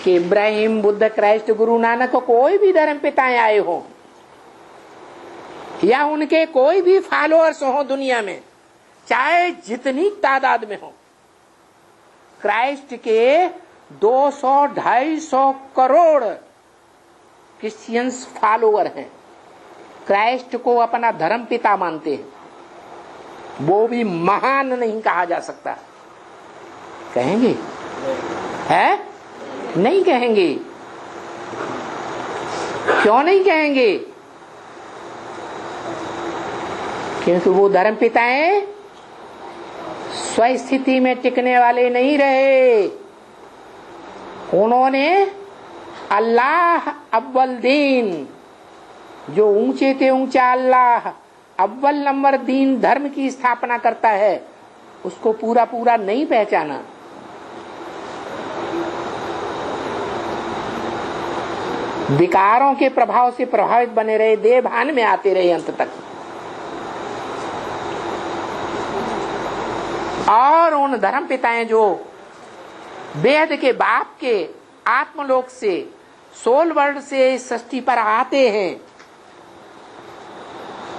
कि इब्राहिम, बुद्ध, क्राइस्ट, गुरु नानक, कोई भी धर्म पिताएं आए हो या उनके कोई भी फॉलोअर्स हो दुनिया में, चाहे जितनी तादाद में हो, क्राइस्ट के 200-250 करोड़ क्रिश्चियंस फॉलोअर हैं, क्राइस्ट को अपना धर्म पिता मानते हैं। वो भी महान नहीं कहा जा सकता। कहेंगे? है? नहीं कहेंगे। क्यों नहीं कहेंगे? क्योंकि वो धर्म पिताएं स्वस्थिति में टिकने वाले नहीं रहे। उन्होंने अल्लाह अव्वल दीन, जो ऊंचे थे ऊंचा अल्लाह, अव्वल नंबर दीन धर्म की स्थापना करता है, उसको पूरा पूरा नहीं पहचाना। विकारों के प्रभाव से प्रभावित बने रहे, देवभान में आते रहे अंत तक। और उन धर्म पिताएं जो वेद के बाप के आत्मलोक से, सोल वर्ल्ड से सृष्टि पर आते हैं,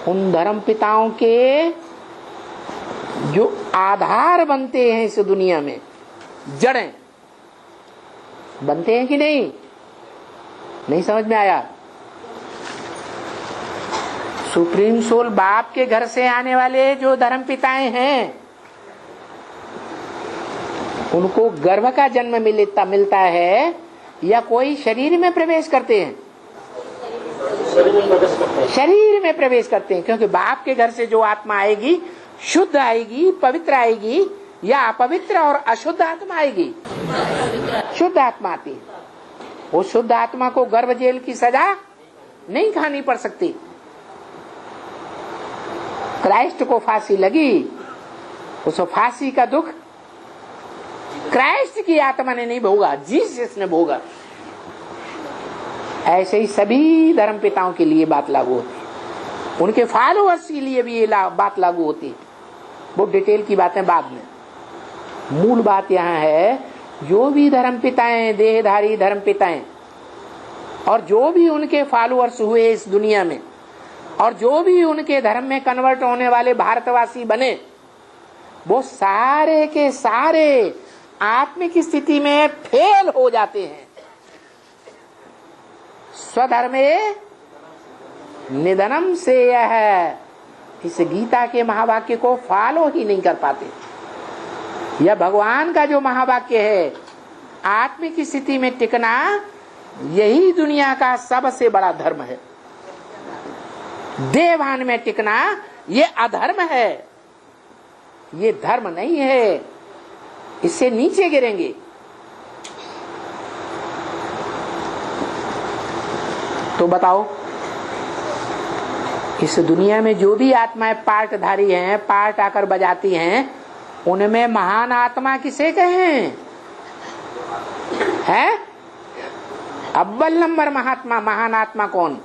उन धर्म पिताओं के जो आधार बनते हैं इस दुनिया में, जड़ें बनते हैं कि नहीं? नहीं समझ में आया? सुप्रीम सोल बाप के घर से आने वाले जो धर्म पिताएं हैं, उनको गर्भ का जन्म मिलता है या कोई शरीर में प्रवेश करते हैं? शरीर में प्रवेश करते हैं, क्योंकि बाप के घर से जो आत्मा आएगी, शुद्ध आएगी, पवित्र आएगी, या अपवित्र और अशुद्ध आत्मा आएगी? शुद्ध आत्मा आती है। वो शुद्ध आत्मा को गर्भ जेल की सजा नहीं खानी पड़ सकती। क्राइस्ट को फांसी लगी, उस फांसी का दुख क्राइस्ट की आत्मा ने नहीं भोगा, जीसस ने भोगा। ऐसे ही सभी धर्म पिताओं के लिए बात लागू होती है, उनके फॉलोअर्स के लिए भी ये बात लागू होती है। वो डिटेल की बातें बाद में। मूल बात यहाँ है, जो भी धर्म पिताएं, देहधारी धर्म पिताएं, और जो भी उनके फॉलोअर्स हुए इस दुनिया में, और जो भी उनके धर्म में कन्वर्ट होने वाले भारतवासी बने, वो सारे के सारे आत्मिक स्थिति में फेल हो जाते हैं। स्वधर्मे निधनम से यह है, इस गीता के महावाक्य को फॉलो ही नहीं कर पाते। यह भगवान का जो महावाक्य है, आत्मिक स्थिति में टिकना, यही दुनिया का सबसे बड़ा धर्म है। देवभान में टिकना ये अधर्म है। ये धर्म नहीं है, इससे नीचे गिरेंगे। तो बताओ, इस दुनिया में जो भी आत्माएं पार्टधारी हैं, पार्ट आकर बजाती हैं, उनमें महान आत्मा किसे कहें? है अव्वल नंबर महात्मा, महान आत्मा कौन?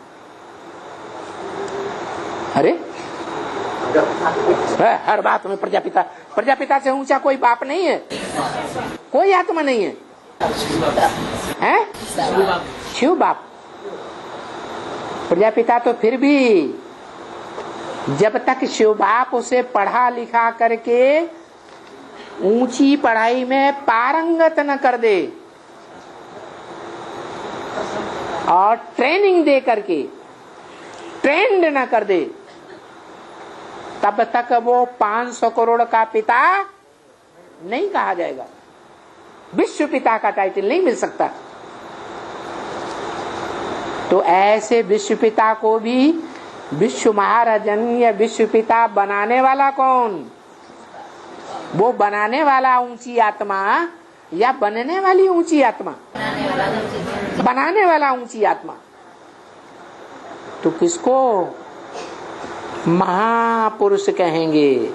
अरे हर बात में प्रजापिता, प्रजापिता से ऊंचा कोई बाप नहीं है, कोई आत्मा नहीं है, हैं? शिव बाप। प्रजापिता तो फिर भी जब तक शिव बाप उसे पढ़ा लिखा करके ऊंची पढ़ाई में पारंगत न कर दे और ट्रेनिंग दे करके ट्रेंड न कर दे, तब तक वो 500 करोड़ का पिता नहीं कहा जाएगा, विश्व पिता का टाइटल नहीं मिल सकता। तो ऐसे विश्व पिता को भी विश्व महाराजन या विश्व पिता बनाने वाला कौन? वो बनाने वाला ऊंची आत्मा या बनने वाली ऊंची आत्मा? बनाने वाला ऊंची आत्मा। तो किसको महापुरुष कहेंगे?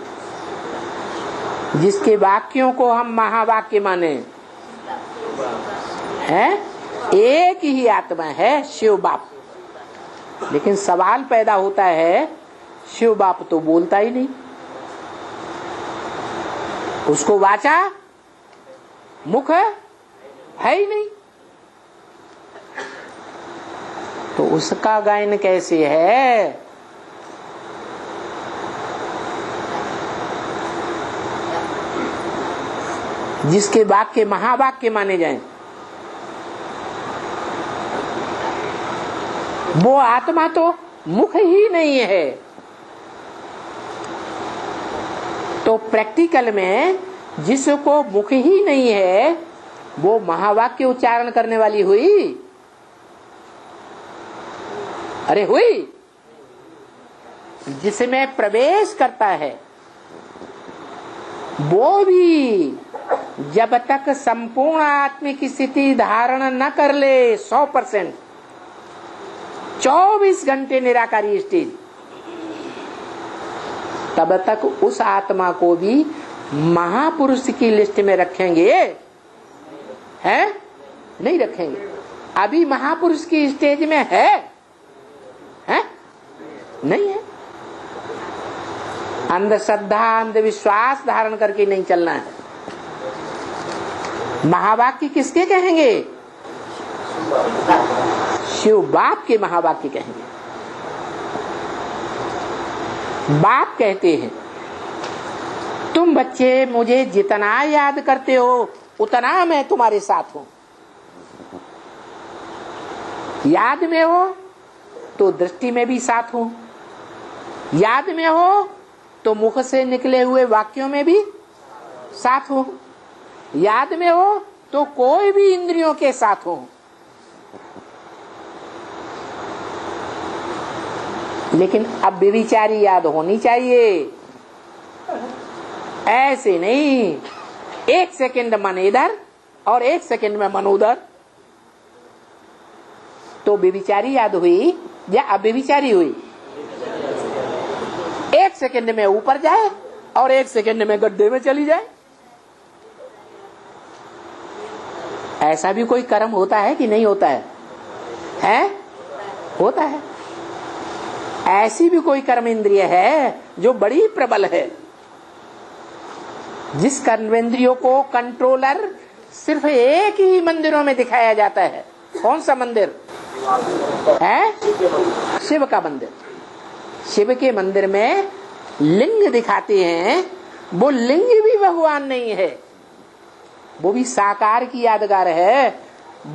जिसके वाक्यों को हम महावाक्य माने हैं। एक ही आत्मा है, शिव बाप। लेकिन सवाल पैदा होता है, शिव बाप तो बोलता ही नहीं, उसको वाचा मुख है ही नहीं, तो उसका गायन कैसे है? जिसके वाक्य महावाक्य माने जाएं, वो आत्मा तो मुख ही नहीं है। तो प्रैक्टिकल में जिसको मुख ही नहीं है, वो महावाक्य उच्चारण करने वाली हुई? अरे हुई? जिसमें प्रवेश करता है वो भी जब तक संपूर्ण आत्मिक स्थिति धारण न कर ले 100%, 24 घंटे निराकारी स्टेज, तब तक उस आत्मा को भी महापुरुष की लिस्ट में रखेंगे? है? नहीं रखेंगे। अभी महापुरुष की स्टेज में है? नहीं है। अंधश्रद्धा अंधविश्वास धारण करके नहीं चलना है। महावाक्य किसके कहेंगे? शिव बाप के महावाक्य कहेंगे। बाप कहते हैं, तुम बच्चे मुझे जितना याद करते हो उतना मैं तुम्हारे साथ हूं। याद में हो तो दृष्टि में भी साथ हूं, याद में हो तो मुख से निकले हुए वाक्यों में भी साथ हूं, याद में हो तो कोई भी इंद्रियों के साथ हो। लेकिन अब व्यभिचारी याद होनी चाहिए, ऐसे नहीं 1 सेकंड मन इधर और 1 सेकंड में मन उधर। तो व्यभिचारी याद हुई या अव्यभिचारी हुई? 1 सेकंड में ऊपर जाए और 1 सेकंड में गड्ढे में चली जाए। ऐसा भी कोई कर्म होता है कि नहीं होता है? हैं? होता है। ऐसी भी कोई कर्म इंद्रिय है जो बड़ी प्रबल है, जिस कर्मेंद्रियों को कंट्रोलर सिर्फ एक ही मंदिरों में दिखाया जाता है। कौन सा मंदिर है? शिव का मंदिर। शिव के मंदिर में लिंग दिखाते हैं, वो लिंग भी भगवान नहीं है, वो भी साकार की यादगार है,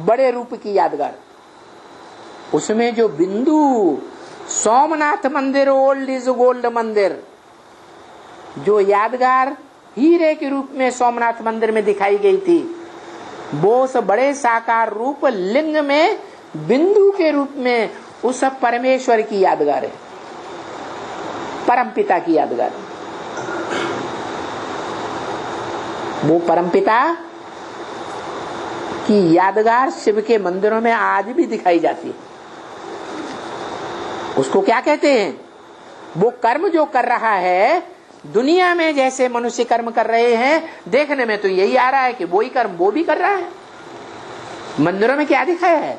बड़े रूप की यादगार। उसमें जो बिंदु सोमनाथ मंदिर, ओल्ड इज गोल्ड मंदिर, जो यादगार हीरे के रूप में सोमनाथ मंदिर में दिखाई गई थी, वो उस बड़े साकार रूप लिंग में बिंदु के रूप में उस परमेश्वर की यादगार है, परमपिता की यादगार। वो परमपिता की यादगार शिव के मंदिरों में आज भी दिखाई जाती है। उसको क्या कहते हैं? वो कर्म जो कर रहा है, दुनिया में जैसे मनुष्य कर्म कर रहे हैं, देखने में तो यही आ रहा है कि वही कर्म वो भी कर रहा है। मंदिरों में क्या दिखाया है?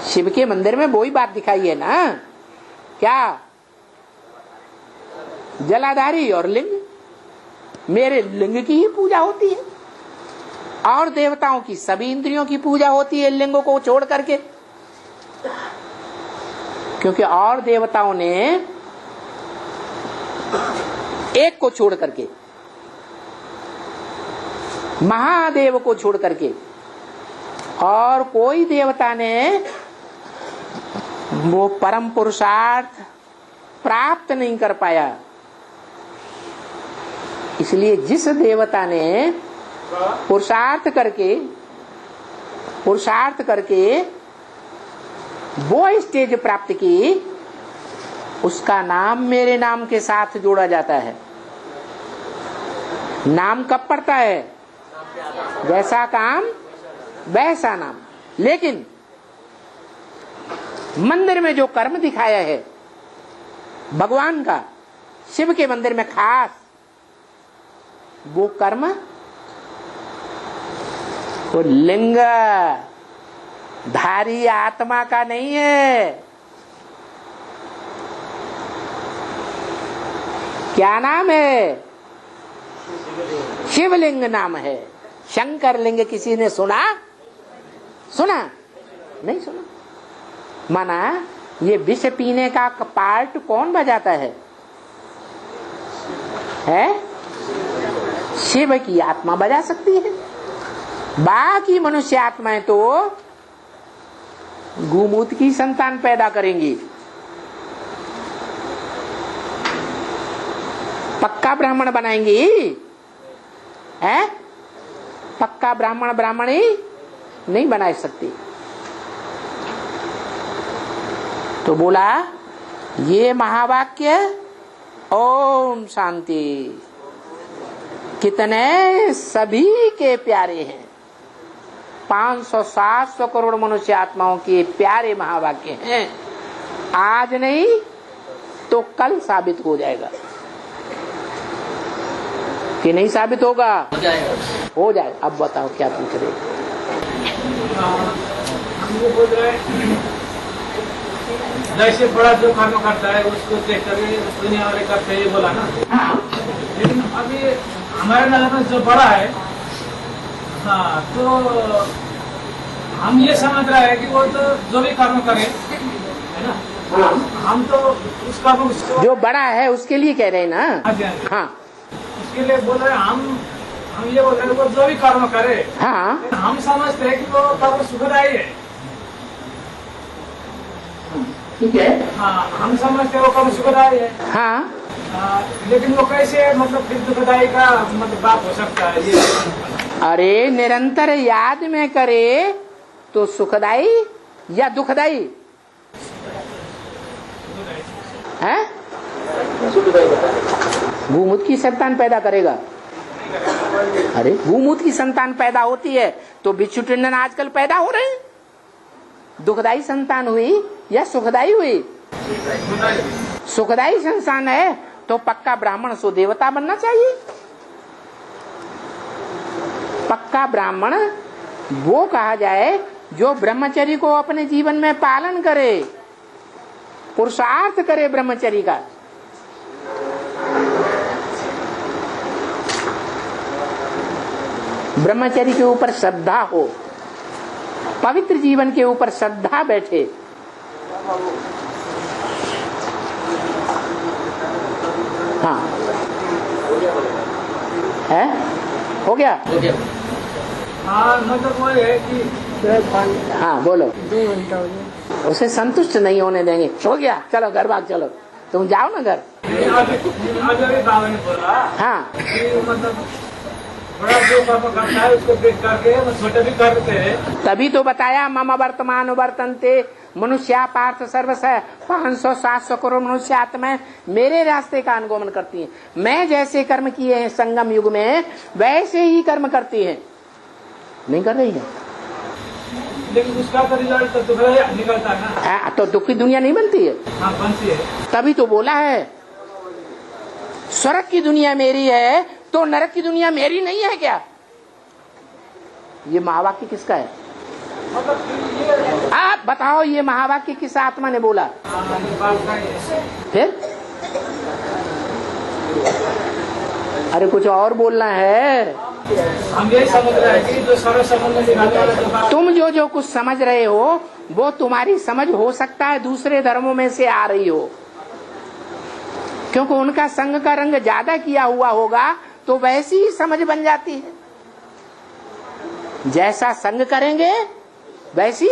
शिव के मंदिर में वही बात दिखाई है ना, क्या? जलाधारी और लिंग, मेरे लिंग की ही पूजा होती है, और देवताओं की सभी इंद्रियों की पूजा होती है लिंगों को छोड़ करके। क्योंकि और देवताओं ने एक को छोड़ करके, महादेव को छोड़ करके, और कोई देवता ने वो परम पुरुषार्थ प्राप्त नहीं कर पाया। इसलिए जिस देवता ने पुरुषार्थ करके वो स्टेज प्राप्त की, उसका नाम मेरे नाम के साथ जोड़ा जाता है। नाम कब पड़ता है? जैसा काम वैसा नाम। लेकिन मंदिर में जो कर्म दिखाया है भगवान का, शिव के मंदिर में खास, वो कर्म तो लिंग धारी आत्मा का नहीं है। क्या नाम है? शिवलिंग नाम है। शंकर लिंग किसी ने सुना? नहीं सुना। माना ये विष पीने का पार्ट कौन बजाता है? शिव की आत्मा बजा सकती है। बाकी मनुष्य आत्माएं तो गोमूत्र की संतान पैदा करेंगी। पक्का ब्राह्मण बनाएंगी, पक्का ब्राह्मणी नहीं बना सकती। तो बोला ये महावाक्य ओम शांति कितने सभी के प्यारे हैं। 500-700 करोड़ मनुष्य आत्माओं के प्यारे महावाक्य हैं। आज नहीं तो कल साबित हो जाएगा कि नहीं साबित होगा? हो जाए। अब बताओ क्या पूछ रहे? ये बोल रहे हैं जैसे बड़ा जो कर्म करता है उसको देख कर दुनिया वाले करते हैं, ये बोला ना। लेकिन अभी हमारे नजर में जो बड़ा है, हाँ, तो हम ये समझ रहे हैं कि वो तो जो भी कर्म करे, है ना, हम तो उस कर्म जो बड़ा है उसके लिए कह रहे हैं ना। हाँ, उसके लिए बोल रहे हैं हम ये बोल रहे हैं वो जो भी कर्म करे, हाँ, हम समझते हैं कि वो कर्म सुखदायी है। ठीक है, हाँ, हम समझते हैं वो कर्म सुखदायी है। हाँ, लेकिन वो कैसे मतलब फिर दुखदायी का मतलब बात हो सकता है ये? अरे निरंतर याद में करे तो सुखदाई या दुखदाई है? गोमूत्र की संतान पैदा करेगा। अरे गोमूत्र की संतान पैदा होती है तो बिच्छू टंडन आजकल पैदा हो रहे हैं। दुखदाई संतान हुई या सुखदाई हुई? सुखदाई संतान है तो पक्का ब्राह्मण सो देवता बनना चाहिए। पक्का ब्राह्मण वो कहा जाए जो ब्रह्मचर्य को अपने जीवन में पालन करे, पुरुषार्थ करे ब्रह्मचर्य का। ब्रह्मचर्य के ऊपर श्रद्धा हो, पवित्र जीवन के ऊपर श्रद्धा बैठे। हाँ, है? हो गया? हाँ, मतलब वो है कि हाँ बोलो। उसे संतुष्ट नहीं होने देंगे। हो गया, चलो घर भाग चलो, तुम जाओ ना घर। अभी बाबा ने बोला हाँ, कि मतलब बड़ा जो कर्म करता है उसको देख करके वो छोटे भी कर देते हैं। तभी तो बताया मम वर्तमान वर्तनते मनुष्या पार्थ सर्वस 500-700 करोड़ मनुष्य आत्मा मेरे रास्ते का अनुगमन करती हैं। मैं जैसे कर्म किए हैं संगम युग में वैसे ही कर्म करती हैं। नहीं कर रही है, लेकिन उसका तो रिजल्ट तो दुखड़ा निकलता है ना। तो दुख की दुनिया नहीं बनती है। हाँ बनती है। तभी तो बोला है स्वर्ग की दुनिया मेरी है तो नरक की दुनिया मेरी नहीं है क्या? ये महावाक्य किसका है? मतलब आप बताओ ये महावाक्य किस आत्मा ने बोला? फिर अरे कुछ और बोलना है। हम यही समझ रहे हैं कि जो सर्व संबंध निकालने वाले तुम जो कुछ समझ रहे हो वो तुम्हारी समझ हो सकता है दूसरे धर्मों में से आ रही हो, क्योंकि उनका संग का रंग ज्यादा किया हुआ होगा तो वैसी ही समझ बन जाती है। जैसा संग करेंगे वैसी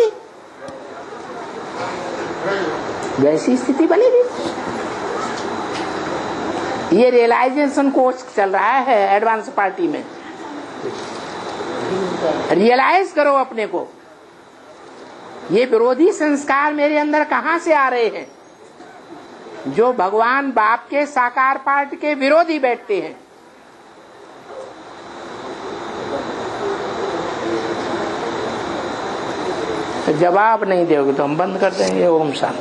स्थिति बनेगी। ये रियलाइजेशन कोर्स चल रहा है एडवांस पार्टी में। रियलाइज करो अपने को, ये विरोधी संस्कार मेरे अंदर कहां से आ रहे हैं? जो भगवान बाप के साकार पार्ट के विरोधी बैठते हैं। जवाब नहीं दोगे तो हम बंद कर देंगे। ओम शांति।